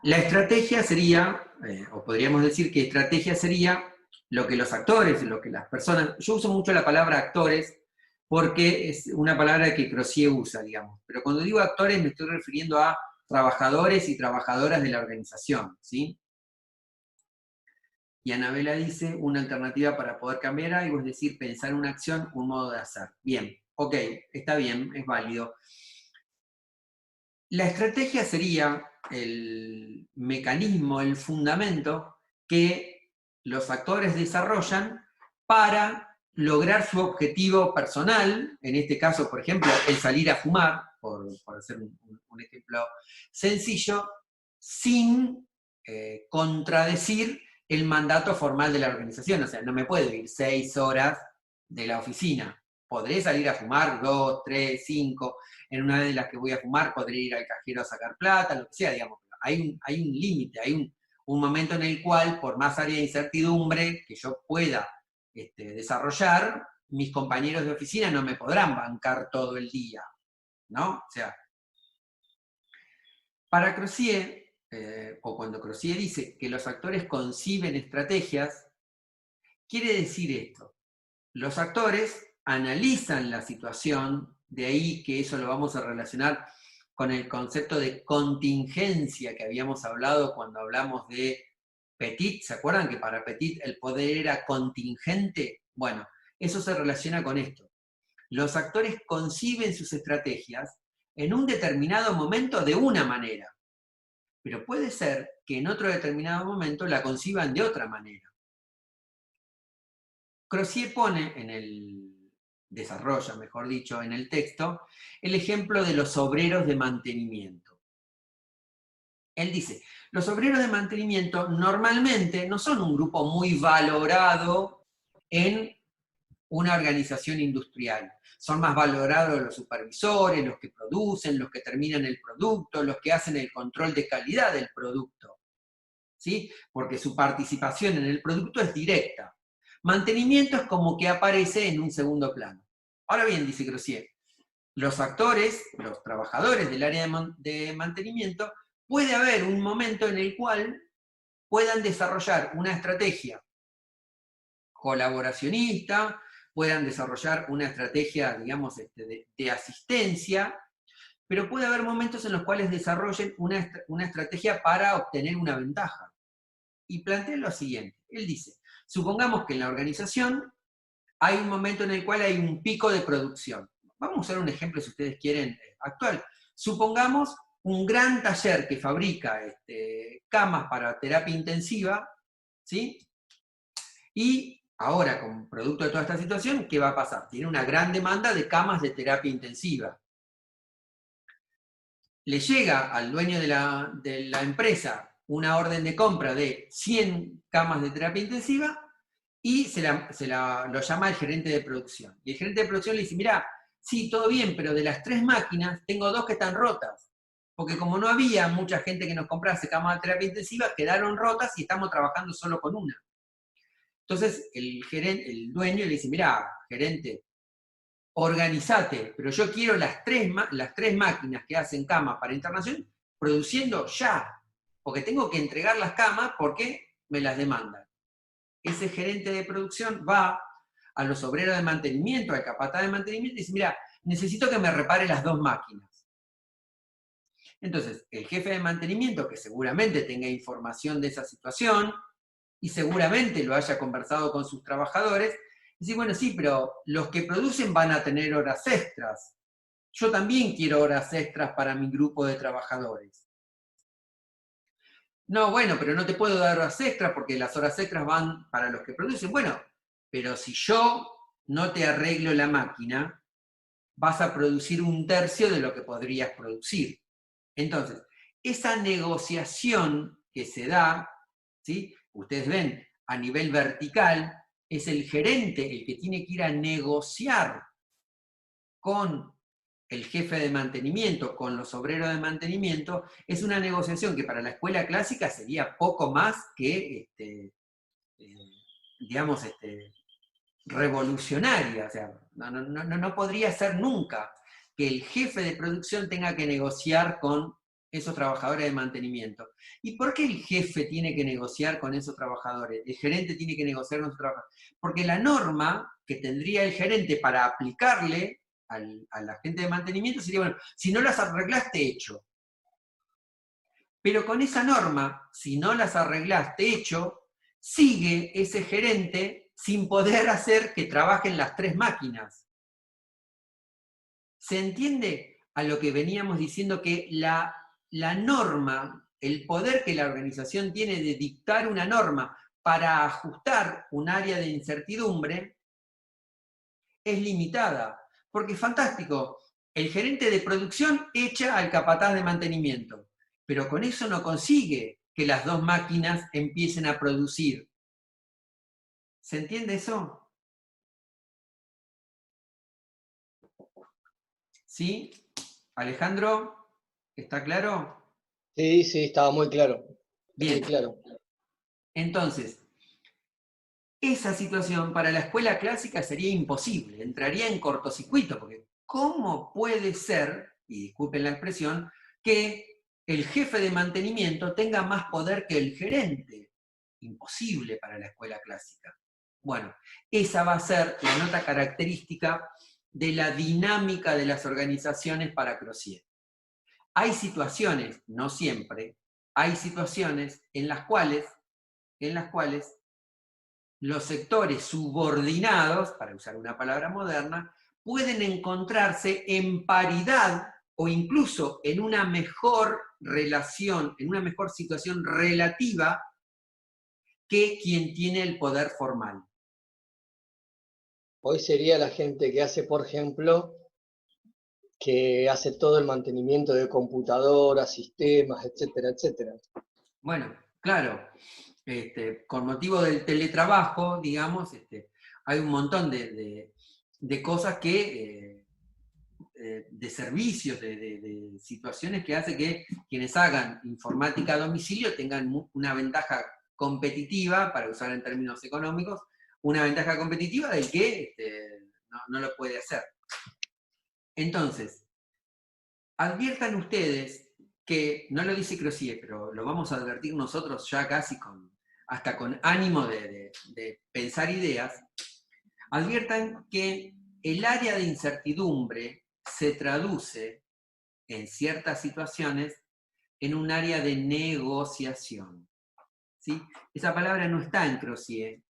La estrategia sería, o podríamos decir que estrategia sería lo que los actores, lo que las personas... Yo uso mucho la palabra actores porque es una palabra que Crozier usa, digamos. Pero cuando digo actores me estoy refiriendo a trabajadores y trabajadoras de la organización, ¿sí? Y Anabela dice, una alternativa para poder cambiar algo, es decir, pensar una acción, un modo de hacer. Bien, ok, está bien, es válido. La estrategia sería el mecanismo, el fundamento que los actores desarrollan para lograr su objetivo personal, en este caso, por ejemplo, el salir a fumar, por hacer un ejemplo sencillo, sin contradecir el mandato formal de la organización. O sea, no me puedo ir 6 horas de la oficina. Podré salir a fumar 2, 3, 5. En una de las que voy a fumar podré ir al cajero a sacar plata, lo que sea, digamos. Hay un límite, hay un momento en el cual, por más área de incertidumbre que yo pueda desarrollar, mis compañeros de oficina no me podrán bancar todo el día, ¿no? O sea, para Crozier, o cuando Crozier dice que los actores conciben estrategias, quiere decir esto. Los actores analizan la situación, de ahí que eso lo vamos a relacionar con el concepto de contingencia que habíamos hablado cuando hablamos de Petit. ¿Se acuerdan que para Petit el poder era contingente? Bueno, eso se relaciona con esto. Los actores conciben sus estrategias en un determinado momento de una manera, pero puede ser que en otro determinado momento la conciban de otra manera. Crozier pone desarrolla, mejor dicho, en el texto, el ejemplo de los obreros de mantenimiento. Él dice, los obreros de mantenimiento normalmente no son un grupo muy valorado en una organización industrial. Son más valorados los supervisores, los que producen, los que terminan el producto, los que hacen el control de calidad del producto, ¿sí? Porque su participación en el producto es directa. Mantenimiento es como que aparece en un segundo plano. Ahora bien, dice Crozier, los actores, los trabajadores del área de mantenimiento, puede haber un momento en el cual puedan desarrollar una estrategia colaboracionista, puedan desarrollar una estrategia, digamos, de asistencia, pero puede haber momentos en los cuales desarrollen una estrategia para obtener una ventaja. Y plantea lo siguiente, él dice, supongamos que en la organización hay un momento en el cual hay un pico de producción. Vamos a usar un ejemplo, si ustedes quieren, actual. Supongamos un gran taller que fabrica camas para terapia intensiva, ¿sí? Y ahora, con producto de toda esta situación, ¿qué va a pasar? Tiene una gran demanda de camas de terapia intensiva. Le llega al dueño de la empresa una orden de compra de 100 camas de terapia intensiva y lo llama el gerente de producción. Y el gerente de producción le dice, mirá, sí, todo bien, pero de las 3 máquinas tengo 2 que están rotas. Porque como no había mucha gente que nos comprase camas de terapia intensiva, quedaron rotas y estamos trabajando solo con una. Entonces el dueño le dice, mirá, gerente, organizate, pero yo quiero las tres máquinas que hacen camas para internación produciendo ya, porque tengo que entregar las camas porque me las demandan. Ese gerente de producción va a los obreros de mantenimiento, al capataz de mantenimiento, y dice, mira, necesito que me repare las 2 máquinas. Entonces, el jefe de mantenimiento, que seguramente tenga información de esa situación, y seguramente lo haya conversado con sus trabajadores, dice, bueno, sí, pero los que producen van a tener horas extras. Yo también quiero horas extras para mi grupo de trabajadores. No, bueno, pero no te puedo dar horas extras porque las horas extras van para los que producen. Bueno, pero si yo no te arreglo la máquina, vas a producir 1/3 de lo que podrías producir. Entonces, esa negociación que se da, ¿sí? Ustedes ven, a nivel vertical, es el gerente el que tiene que ir a negociar con el jefe de mantenimiento, con los obreros de mantenimiento. Es una negociación que para la escuela clásica sería poco más que, digamos, revolucionaria. O sea, no podría ser nunca que el jefe de producción tenga que negociar con esos trabajadores de mantenimiento. ¿Y por qué el jefe tiene que negociar con esos trabajadores? El gerente tiene que negociar con esos trabajadores. Porque la norma que tendría el gerente para aplicarle a la gente de mantenimiento sería, bueno, si no las arreglaste, hecho. Pero con esa norma, si no las arreglaste, hecho, sigue ese gerente sin poder hacer que trabajen las 3 máquinas. ¿Se entiende a lo que veníamos diciendo? Que la norma, el poder que la organización tiene de dictar una norma para ajustar un área de incertidumbre es limitada. Porque es fantástico, el gerente de producción echa al capataz de mantenimiento, pero con eso no consigue que las 2 máquinas empiecen a producir. ¿Se entiende eso? ¿Sí? Alejandro, ¿está claro? Sí, sí, estaba muy claro. Bien. Muy claro. Entonces, esa situación para la escuela clásica sería imposible, entraría en cortocircuito, porque ¿cómo puede ser, y disculpen la expresión, que el jefe de mantenimiento tenga más poder que el gerente? Imposible para la escuela clásica. Bueno, esa va a ser la nota característica de la dinámica de las organizaciones para Crozier. Hay situaciones, no siempre, hay situaciones en las cuales los sectores subordinados, para usar una palabra moderna, pueden encontrarse en paridad o incluso en una mejor relación, en una mejor situación relativa que quien tiene el poder formal. Hoy sería la gente que hace, por ejemplo, que hace todo el mantenimiento de computadoras, sistemas, etcétera, etcétera. Bueno, claro, con motivo del teletrabajo, digamos, hay un montón de cosas que, de servicios, de situaciones que hace que quienes hagan informática a domicilio tengan una ventaja competitiva, para usar en términos económicos, una ventaja competitiva del que no lo puede hacer. Entonces, adviertan ustedes que, no lo dice Crozier, pero lo vamos a advertir nosotros ya casi hasta con ánimo de pensar ideas, adviertan que el área de incertidumbre se traduce en ciertas situaciones en un área de negociación. ¿Sí? Esa palabra no está en Crozier,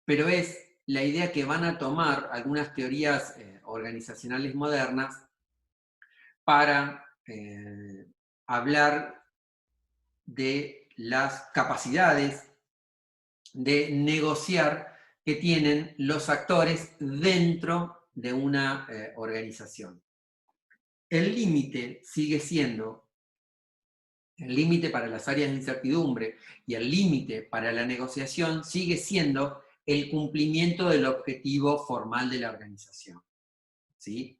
pero es la idea que van a tomar algunas teorías organizacionales modernas para hablar de las capacidades de negociar que tienen los actores dentro de una organización. El límite sigue siendo, el límite para las áreas de incertidumbre y el límite para la negociación sigue siendo el cumplimiento del objetivo formal de la organización. ¿Sí?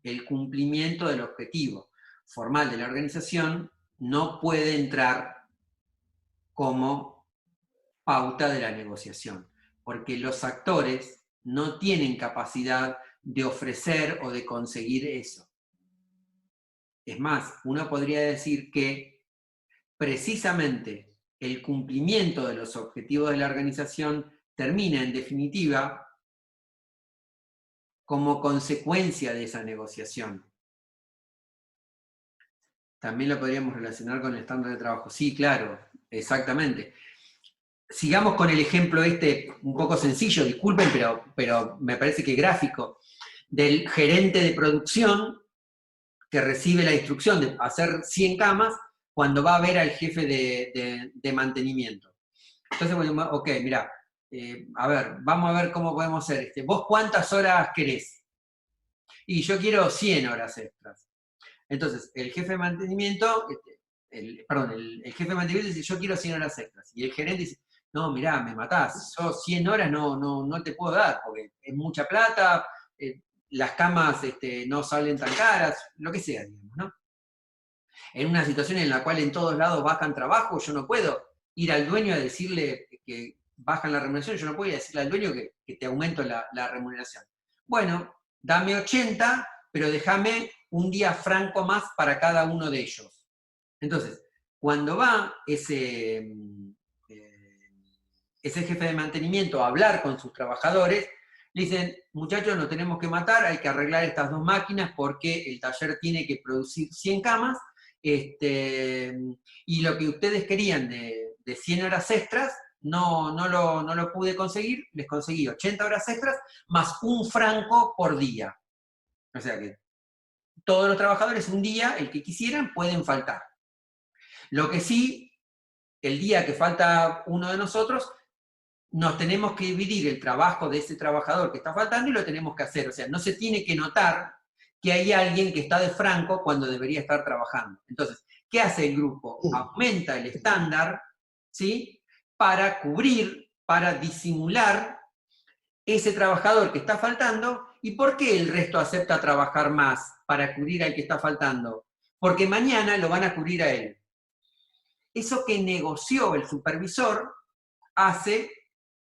El cumplimiento del objetivo formal de la organización no puede entrar como pauta de la negociación, porque los actores no tienen capacidad de ofrecer o de conseguir eso. Es más, uno podría decir que precisamente el cumplimiento de los objetivos de la organización termina, en definitiva, como consecuencia de esa negociación. También lo podríamos relacionar con el estándar de trabajo. Sí, claro, exactamente. Sigamos con el ejemplo un poco sencillo, disculpen, pero me parece que gráfico, del gerente de producción que recibe la instrucción de hacer 100 camas, cuando va a ver al jefe de mantenimiento. Entonces, bueno, ok, mira, a ver, vamos a ver cómo podemos hacer. ¿Vos cuántas horas querés? Y yo quiero 100 horas extras. Entonces, el jefe de mantenimiento, el jefe de mantenimiento dice, yo quiero 100 horas extras. Y el gerente dice, no, mirá, me matás, yo 100 horas no te puedo dar, porque es mucha plata, las camas no salen tan caras, lo que sea, digamos, ¿no? En una situación en la cual en todos lados bajan trabajo, yo no puedo ir al dueño a decirle que bajan la remuneración, yo no puedo ir a decirle al dueño que te aumento la remuneración. Bueno, dame 80, pero déjame un día franco más para cada uno de ellos. Entonces, cuando va ese jefe de mantenimiento a hablar con sus trabajadores, le dicen, muchachos, nos tenemos que matar, hay que arreglar estas 2 máquinas porque el taller tiene que producir 100 camas, y lo que ustedes querían de 100 horas extras, no lo pude conseguir, les conseguí 80 horas extras, más un franco por día. O sea que todos los trabajadores un día, el que quisieran, pueden faltar. Lo que sí, el día que falta uno de nosotros, nos tenemos que dividir el trabajo de ese trabajador que está faltando y lo tenemos que hacer. O sea, no se tiene que notar que hay alguien que está de franco cuando debería estar trabajando. Entonces, ¿qué hace el grupo? Aumenta el estándar, ¿sí? Para cubrir, para disimular ese trabajador que está faltando. ¿Y por qué el resto acepta trabajar más para cubrir al que está faltando? Porque mañana lo van a cubrir a él. Eso que negoció el supervisor hace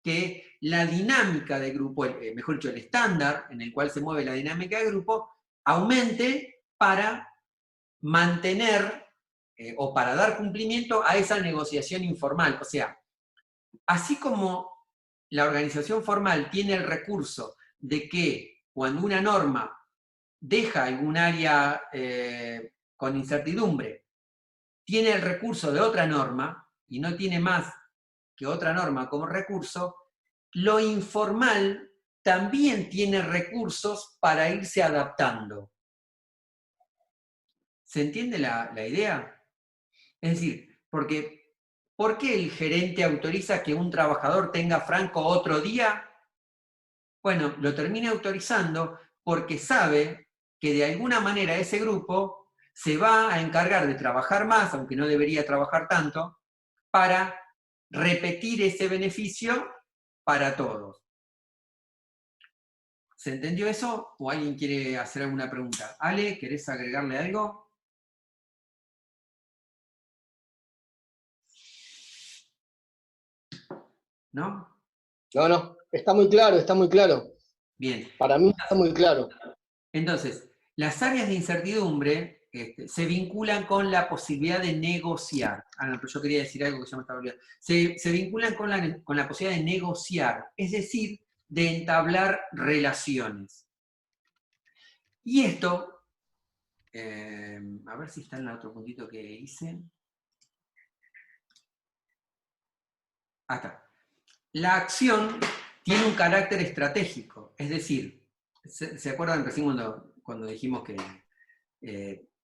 que la dinámica del grupo, mejor dicho, el estándar en el cual se mueve la dinámica del grupo, aumente para mantener o para dar cumplimiento a esa negociación informal. O sea, así como la organización formal tiene el recurso de que cuando una norma deja algún área con incertidumbre, tiene el recurso de otra norma y no tiene más que otra norma como recurso, lo informal también tiene recursos para irse adaptando. ¿Se entiende la idea? Es decir, ¿por qué el gerente autoriza que un trabajador tenga franco otro día? Bueno, lo termina autorizando porque sabe que de alguna manera ese grupo se va a encargar de trabajar más, aunque no debería trabajar tanto, para repetir ese beneficio para todos. ¿Se entendió eso? ¿O alguien quiere hacer alguna pregunta? Ale, ¿querés agregarle algo? ¿No? No, está muy claro, está muy claro. Bien. Para mí está muy claro. Entonces, las áreas de incertidumbre se vinculan con la posibilidad de negociar. Ah, no, pero yo quería decir algo que ya me estaba olvidando. Se vinculan con la posibilidad de negociar, es decir, de entablar relaciones. Y esto, a ver si está en el otro puntito que hice. Ah, está. La acción tiene un carácter estratégico, es decir, ¿se acuerdan recién cuando dijimos que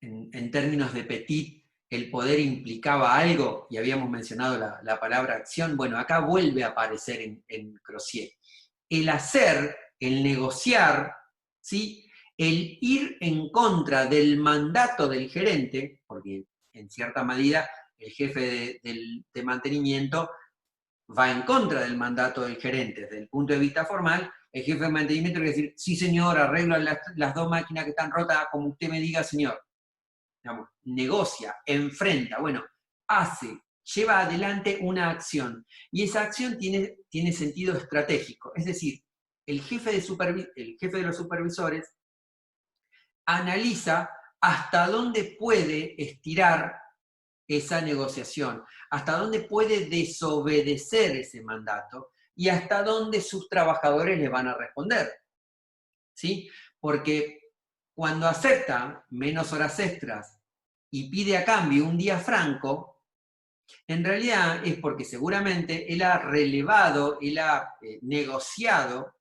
en términos de Petit el poder implicaba algo y habíamos mencionado la palabra acción? Bueno, acá vuelve a aparecer en Crozier. El hacer, el negociar, ¿sí? El ir en contra del mandato del gerente, porque en cierta medida el jefe de mantenimiento va en contra del mandato del gerente. Desde el punto de vista formal, el jefe de mantenimiento quiere decir, sí señor, arreglo las 2 máquinas que están rotas como usted me diga, señor. Digamos, negocia, enfrenta, bueno, lleva adelante una acción. Y esa acción tiene sentido estratégico. Es decir, el jefe de los supervisores analiza hasta dónde puede estirar esa negociación, hasta dónde puede desobedecer ese mandato y hasta dónde sus trabajadores le van a responder. ¿Sí? Porque cuando acepta menos horas extras y pide a cambio un día franco, en realidad es porque seguramente él ha relevado, él ha negociado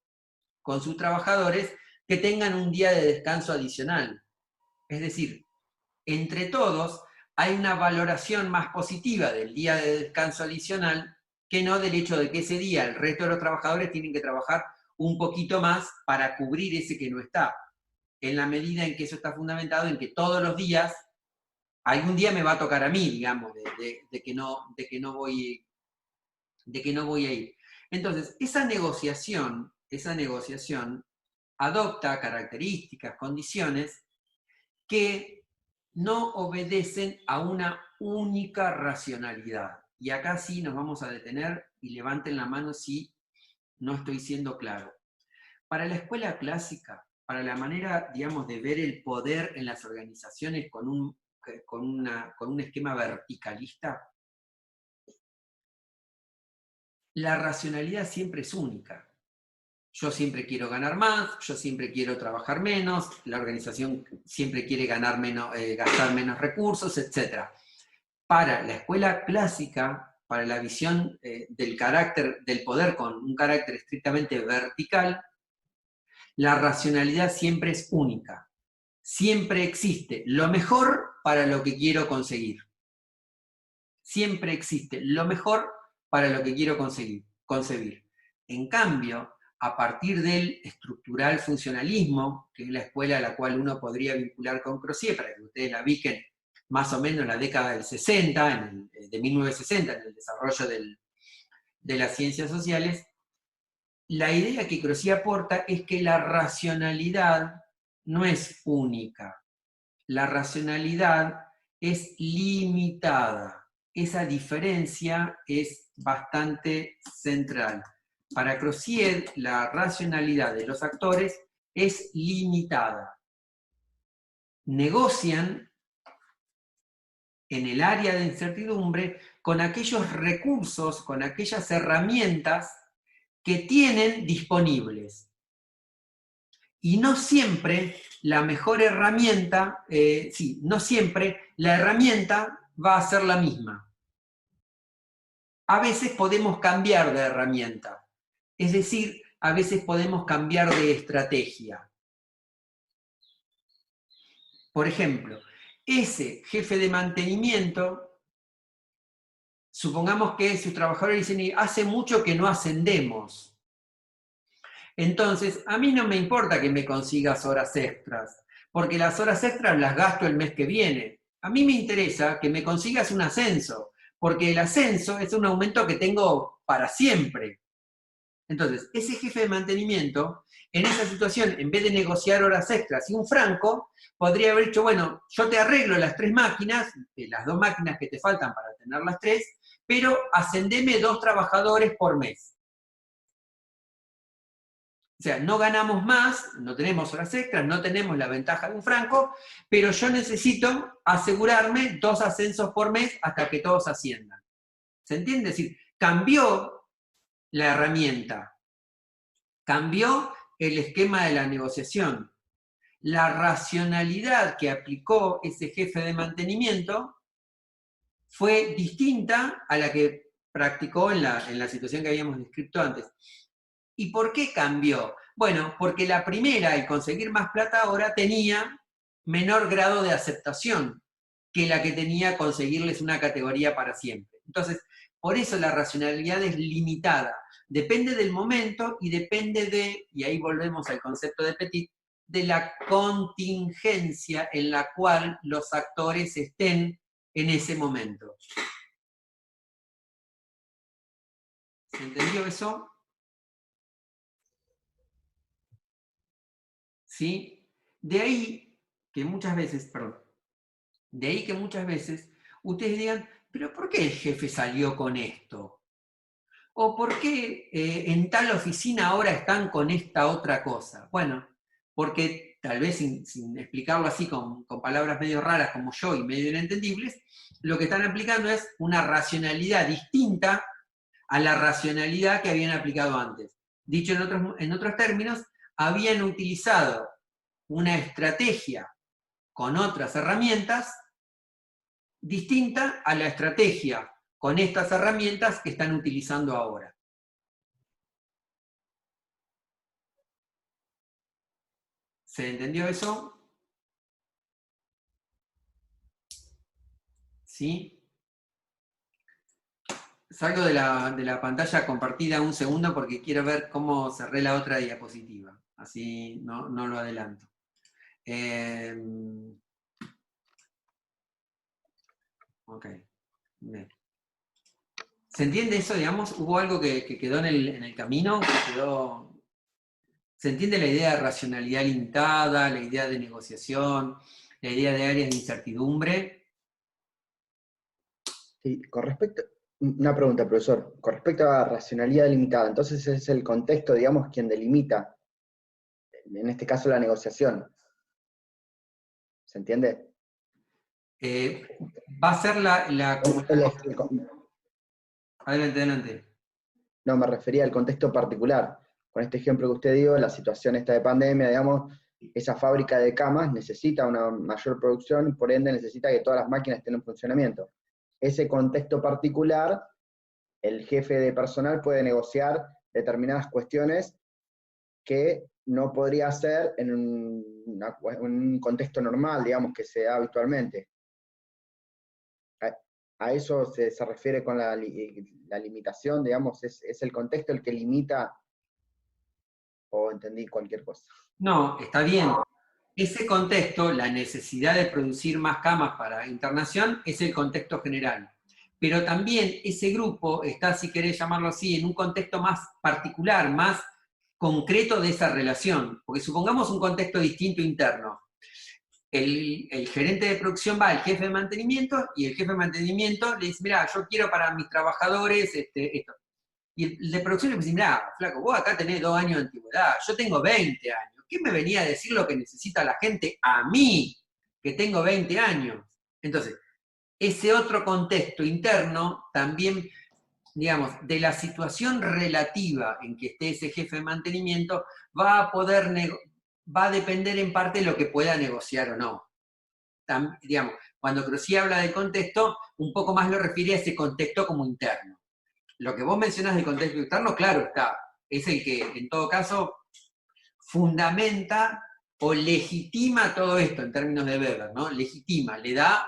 con sus trabajadores que tengan un día de descanso adicional. Es decir, entre todos hay una valoración más positiva del día de descanso adicional que no del hecho de que ese día el resto de los trabajadores tienen que trabajar un poquito más para cubrir ese que no está. En la medida en que eso está fundamentado en que todos los días, algún día me va a tocar a mí, digamos, de que no voy a ir. Entonces, esa negociación adopta características, condiciones que no obedecen a una única racionalidad. Y acá sí nos vamos a detener y levanten la mano si no estoy siendo claro. Para la escuela clásica, para la manera, digamos, de ver el poder en las organizaciones con un esquema verticalista, la racionalidad siempre es única. Yo siempre quiero ganar más, yo siempre quiero trabajar menos, la organización siempre quiere ganar menos, gastar menos recursos, etc. Para la escuela clásica, para la visión del carácter del poder con un carácter estrictamente vertical, la racionalidad siempre es única. Siempre existe lo mejor para lo que quiero conseguir. Siempre existe lo mejor para lo que quiero concebir. En cambio, a partir del estructural funcionalismo, que es la escuela a la cual uno podría vincular con Crozier, para que ustedes la ubiquen más o menos en la década del 60, de 1960, en el desarrollo de las ciencias sociales, la idea que Crozier aporta es que la racionalidad no es única. La racionalidad es limitada. Esa diferencia es bastante central. Para Crozier, la racionalidad de los actores es limitada. Negocian en el área de incertidumbre con aquellos recursos, con aquellas herramientas que tienen disponibles. Y no siempre la mejor herramienta, no siempre la herramienta va a ser la misma. A veces podemos cambiar de herramienta, es decir, a veces podemos cambiar de estrategia. Por ejemplo, ese jefe de mantenimiento, supongamos que sus trabajadores dicen, hace mucho que no ascendemos. Entonces, a mí no me importa que me consigas horas extras, porque las horas extras las gasto el mes que viene. A mí me interesa que me consigas un ascenso, porque el ascenso es un aumento que tengo para siempre. Entonces, ese jefe de mantenimiento, en esa situación, en vez de negociar horas extras y un franco, podría haber dicho, bueno, yo te arreglo las 3 máquinas, las 2 máquinas que te faltan para tener las 3, pero ascendeme 2 trabajadores por mes. O sea, no ganamos más, no tenemos horas extras, no tenemos la ventaja de un franco, pero yo necesito asegurarme 2 ascensos por mes hasta que todos asciendan. ¿Se entiende? Es decir, cambió la herramienta, cambió el esquema de la negociación. La racionalidad que aplicó ese jefe de mantenimiento fue distinta a la que practicó en la situación que habíamos descrito antes. ¿Y por qué cambió? Bueno, porque la primera, el conseguir más plata ahora, tenía menor grado de aceptación que la que tenía conseguirles una categoría para siempre. Entonces, por eso la racionalidad es limitada. Depende del momento y depende de, y ahí volvemos al concepto de Petit, de la contingencia en la cual los actores estén en ese momento. ¿Se entendió eso? ¿Sí? De ahí que muchas veces ustedes digan, pero ¿por qué el jefe salió con esto? ¿O por qué en tal oficina ahora están con esta otra cosa? Bueno, porque tal vez sin explicarlo así con palabras medio raras como yo y medio inentendibles, lo que están aplicando es una racionalidad distinta a la racionalidad que habían aplicado antes. Dicho en otros términos, habían utilizado una estrategia con otras herramientas distinta a la estrategia con estas herramientas que están utilizando ahora. ¿Se entendió eso? ¿sí? Salgo de la pantalla compartida un segundo porque quiero ver cómo cerré la otra diapositiva. Así no lo adelanto. Ok. Bien. ¿Se entiende eso, digamos? ¿Hubo algo que quedó en el camino? ¿Se entiende la idea de racionalidad limitada, la idea de negociación, la idea de áreas de incertidumbre? Sí, una pregunta, profesor. Con respecto a racionalidad limitada, entonces es el contexto, digamos, quien delimita, en este caso, la negociación. ¿Se entiende? Va a ser Adelante, adelante. No, me refería al contexto particular. Con este ejemplo que usted dio, la situación esta de pandemia, digamos, esa fábrica de camas necesita una mayor producción y por ende necesita que todas las máquinas estén en funcionamiento. Ese contexto particular, el jefe de personal puede negociar determinadas cuestiones que no podría hacer en un contexto normal, digamos, que se da habitualmente. A eso se refiere con la limitación, digamos, es el contexto el que limita, o entendí cualquier cosa. No, está bien. Ese contexto, la necesidad de producir más camas para internación, es el contexto general. Pero también ese grupo está, si querés llamarlo así, en un contexto más particular, más concreto de esa relación. Porque supongamos un contexto distinto interno. El gerente de producción va al jefe de mantenimiento y el jefe de mantenimiento le dice, mira, yo quiero para mis trabajadores esto. Y el de producción le dice, mira, flaco, vos acá tenés 2 años de antigüedad, yo tengo 20 años. ¿Qué me venía a decir lo que necesita la gente a mí, que tengo 20 años? Entonces, ese otro contexto interno también, digamos, de la situación relativa en que esté ese jefe de mantenimiento, va a depender en parte de lo que pueda negociar o no. Digamos, cuando Crossi habla de contexto, un poco más lo refiere a ese contexto como interno. Lo que vos mencionás del contexto externo, claro está, es el que en todo caso fundamenta o legitima todo esto en términos de Weber, ¿no? Legitima, le da,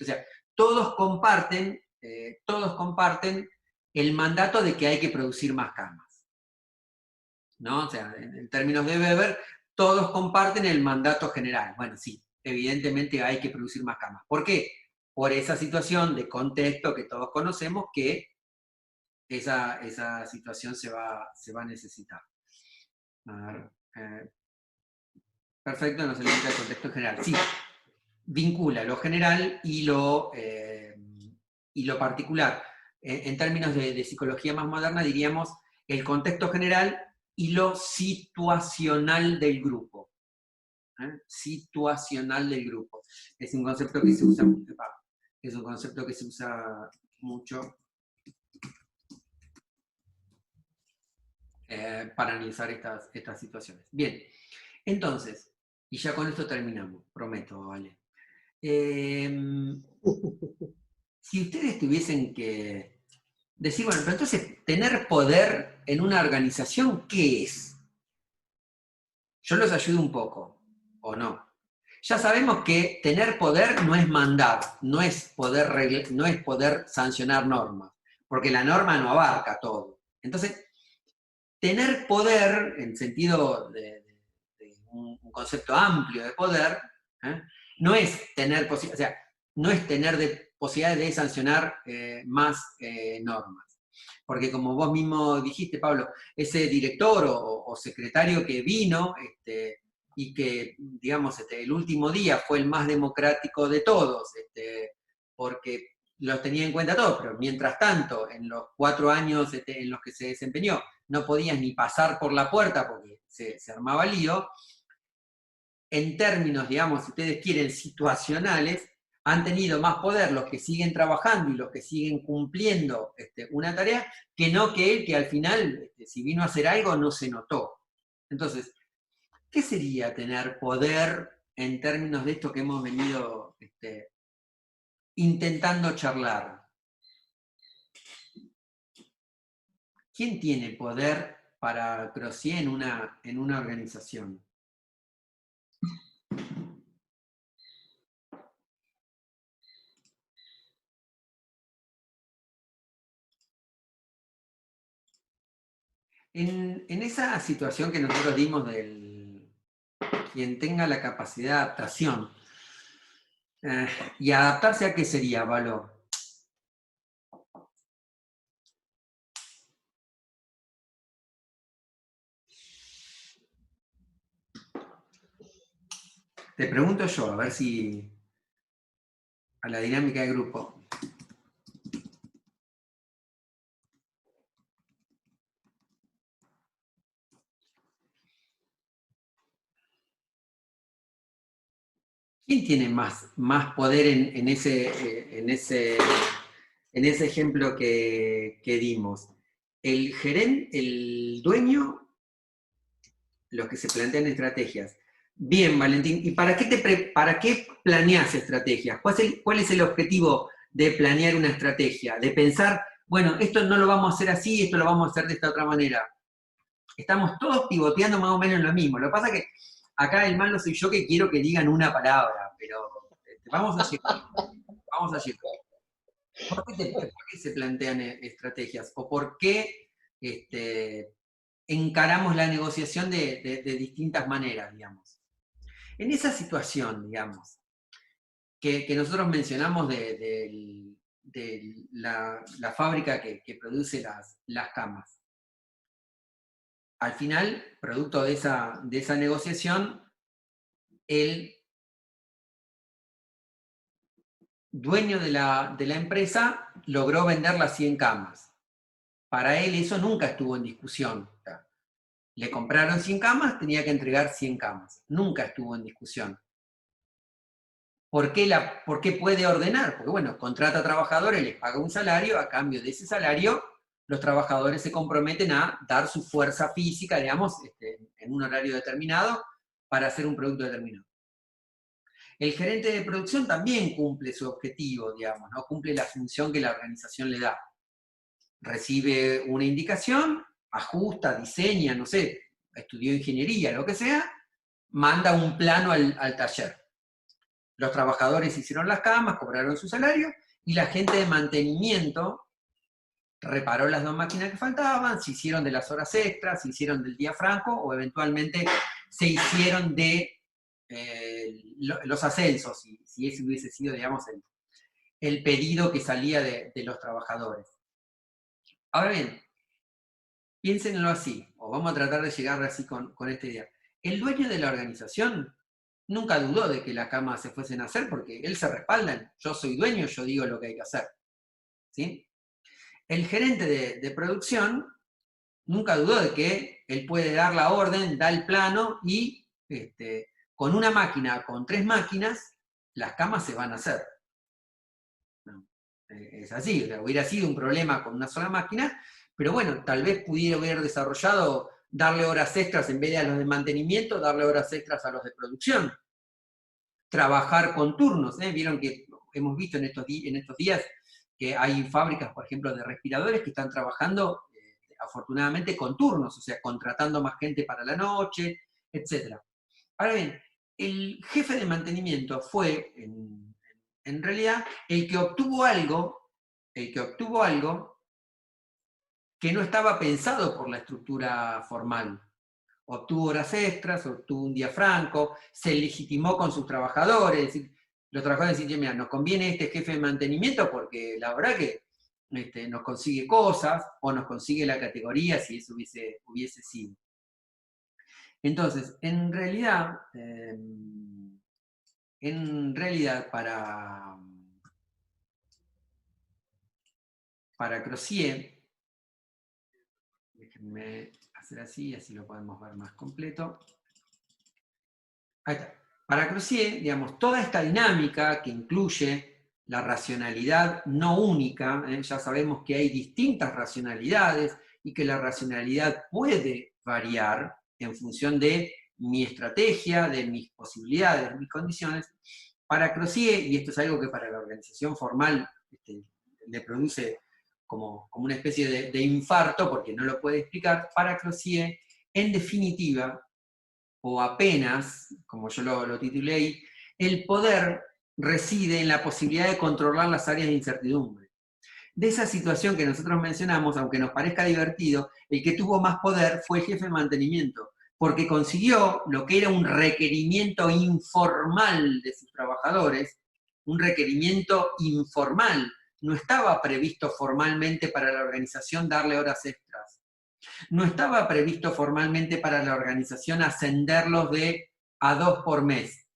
o sea, todos comparten el mandato de que hay que producir más camas, ¿no? O sea, en términos de Weber, todos comparten el mandato general. Bueno, sí, evidentemente hay que producir más camas. ¿Por qué? Por esa situación de contexto que todos conocemos que esa situación se va a necesitar. A ver, perfecto, no se limita el contexto general. Sí, vincula lo general y lo particular. En términos de psicología más moderna diríamos el contexto general y lo situacional del grupo. Situacional del grupo. Es un concepto que se usa mucho para analizar estas situaciones. Bien, entonces, y ya con esto terminamos, prometo, ¿vale? Si ustedes tuviesen que decir, bueno, pero entonces, tener poder en una organización, ¿qué es? Yo los ayudo un poco, ¿o no? Ya sabemos que tener poder no es mandar, no es poder sancionar normas, porque la norma no abarca todo. Entonces, tener poder, en sentido de un concepto amplio de poder, no es tener posibilidad de sancionar más normas. Porque como vos mismo dijiste, Pablo, ese director o secretario que vino y que, digamos, el último día fue el más democrático de todos, porque los tenía en cuenta todos, pero mientras tanto, en los 4 años en los que se desempeñó, no podías ni pasar por la puerta porque se armaba lío. En términos, digamos, si ustedes quieren, situacionales, han tenido más poder los que siguen trabajando y los que siguen cumpliendo una tarea, que no que él, que al final, si vino a hacer algo, no se notó. Entonces, ¿qué sería tener poder en términos de esto que hemos venido intentando charlar? ¿Quién tiene poder para Crossi en una organización? En esa situación que nosotros dimos del quien tenga la capacidad de adaptación, y adaptarse a qué sería valor. Te pregunto yo, a ver si a la dinámica de grupo. ¿Quién tiene más poder en ese ejemplo que dimos? ¿El gerente, el dueño, los que se plantean estrategias? Bien, Valentín, ¿y para qué planeas estrategias? ¿Cuál es el objetivo de planear una estrategia? De pensar, bueno, esto no lo vamos a hacer así, esto lo vamos a hacer de esta otra manera. Estamos todos pivoteando más o menos en lo mismo. Lo que pasa es que acá el malo soy yo que quiero que digan una palabra, pero vamos a llegar. Vamos a llegar. ¿Por qué se plantean estrategias? ¿O por qué encaramos la negociación de distintas maneras, digamos? En esa situación, digamos, que nosotros mencionamos de la fábrica que produce las camas. Al final, producto de esa negociación, el dueño de la empresa logró vender las 100 camas. Para él eso nunca estuvo en discusión. Le compraron 100 camas, tenía que entregar 100 camas. Nunca estuvo en discusión. ¿Por qué puede ordenar? Porque, bueno, contrata trabajadores, les paga un salario, a cambio de ese salario, los trabajadores se comprometen a dar su fuerza física, digamos, en un horario determinado, para hacer un producto determinado. El gerente de producción también cumple su objetivo, digamos, ¿no? Cumple la función que la organización le da. Recibe una indicación, ajusta, diseña, no sé, estudió ingeniería, lo que sea, manda un plano al taller. Los trabajadores hicieron las camas, cobraron su salario, y la gente de mantenimiento reparó las 2 máquinas que faltaban, se hicieron de las horas extras, se hicieron del día franco, o eventualmente se hicieron de los ascensos, si ese hubiese sido, digamos, el pedido que salía de los trabajadores. Ahora bien, piénsenlo así, o vamos a tratar de llegar así con esta idea. El dueño de la organización nunca dudó de que las camas se fuesen a hacer, porque él se respalda en, yo soy dueño, yo digo lo que hay que hacer. ¿Sí? El gerente de producción nunca dudó de que él puede dar la orden, da el plano, y con una máquina, con 3 máquinas, las camas se van a hacer. No, es así, o sea, hubiera sido un problema con una sola máquina, pero bueno, tal vez pudiera haber desarrollado darle horas extras en vez de a los de mantenimiento, darle horas extras a los de producción. Trabajar con turnos, vieron que hemos visto en estos días que hay fábricas, por ejemplo, de respiradores que están trabajando afortunadamente con turnos, o sea, contratando más gente para la noche, etc. Ahora bien, el jefe de mantenimiento fue, en realidad, el que obtuvo algo que no estaba pensado por la estructura formal. Obtuvo horas extras, obtuvo un día franco, se legitimó con sus trabajadores, es decir, los trabajadores decían, mira, nos conviene este jefe de mantenimiento porque la verdad que nos consigue cosas, o nos consigue la categoría si eso hubiese sido. Entonces, en realidad para Crozier, déjenme hacer así lo podemos ver más completo. Ahí está. Para Crozier, digamos, toda esta dinámica que incluye la racionalidad no única, ya sabemos que hay distintas racionalidades y que la racionalidad puede variar en función de mi estrategia, de mis posibilidades, de mis condiciones. Para Crozier, y esto es algo que para la organización formal le produce como una especie de infarto, porque no lo puede explicar, para Crozier, en definitiva, o apenas, como yo lo titulé ahí, el poder reside en la posibilidad de controlar las áreas de incertidumbre. de esa situación que nosotros mencionamos, aunque nos parezca divertido, el que tuvo más poder fue el jefe de mantenimiento, porque consiguió lo que era un requerimiento informal de sus trabajadores, un requerimiento informal, no estaba previsto formalmente para la organización darle horas extras, no estaba previsto formalmente para la organización ascenderlos de a 2 por mes.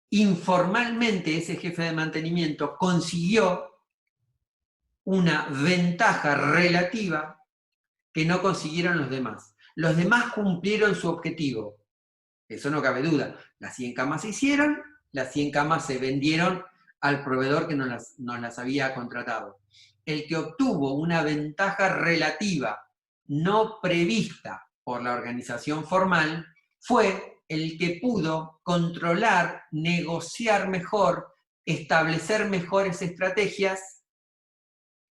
Informalmente ese jefe de mantenimiento consiguió una ventaja relativa que no consiguieron los demás. Los demás cumplieron su objetivo, eso no cabe duda. Las 100 camas se hicieron, las 100 camas se vendieron al proveedor que nos las había contratado. El que obtuvo una ventaja relativa no prevista por la organización formal fue el que pudo controlar, negociar mejor, establecer mejores estrategias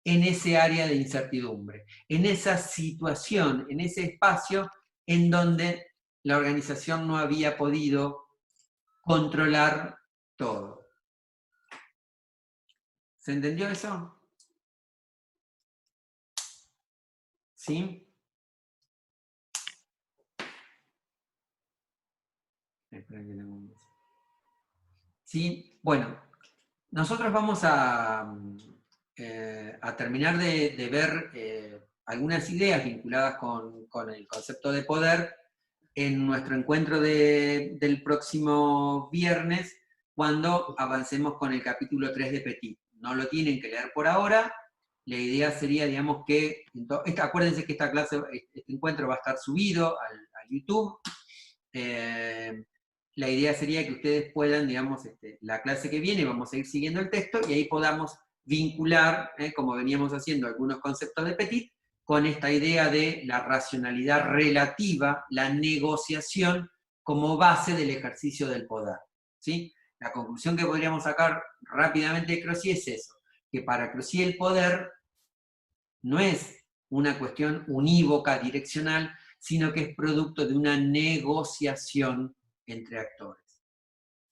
en ese área de incertidumbre, en esa situación, en ese espacio en donde la organización no había podido controlar todo. ¿Se entendió eso? ¿Sí? Sí, bueno, nosotros vamos a terminar de ver algunas ideas vinculadas con el concepto de poder en nuestro encuentro del próximo viernes, cuando avancemos con el capítulo 3 de Petit. No lo tienen que leer por ahora. La idea sería, digamos, que, acuérdense que esta clase, este encuentro va a estar subido al YouTube. La idea sería que ustedes puedan, digamos, la clase que viene, vamos a ir siguiendo el texto, y ahí podamos vincular, como veníamos haciendo, algunos conceptos de Petit, con esta idea de la racionalidad relativa, la negociación como base del ejercicio del poder. ¿Sí? La conclusión que podríamos sacar rápidamente de Croce es eso, que para Croce el poder no es una cuestión unívoca, direccional, sino que es producto de una negociación entre actores.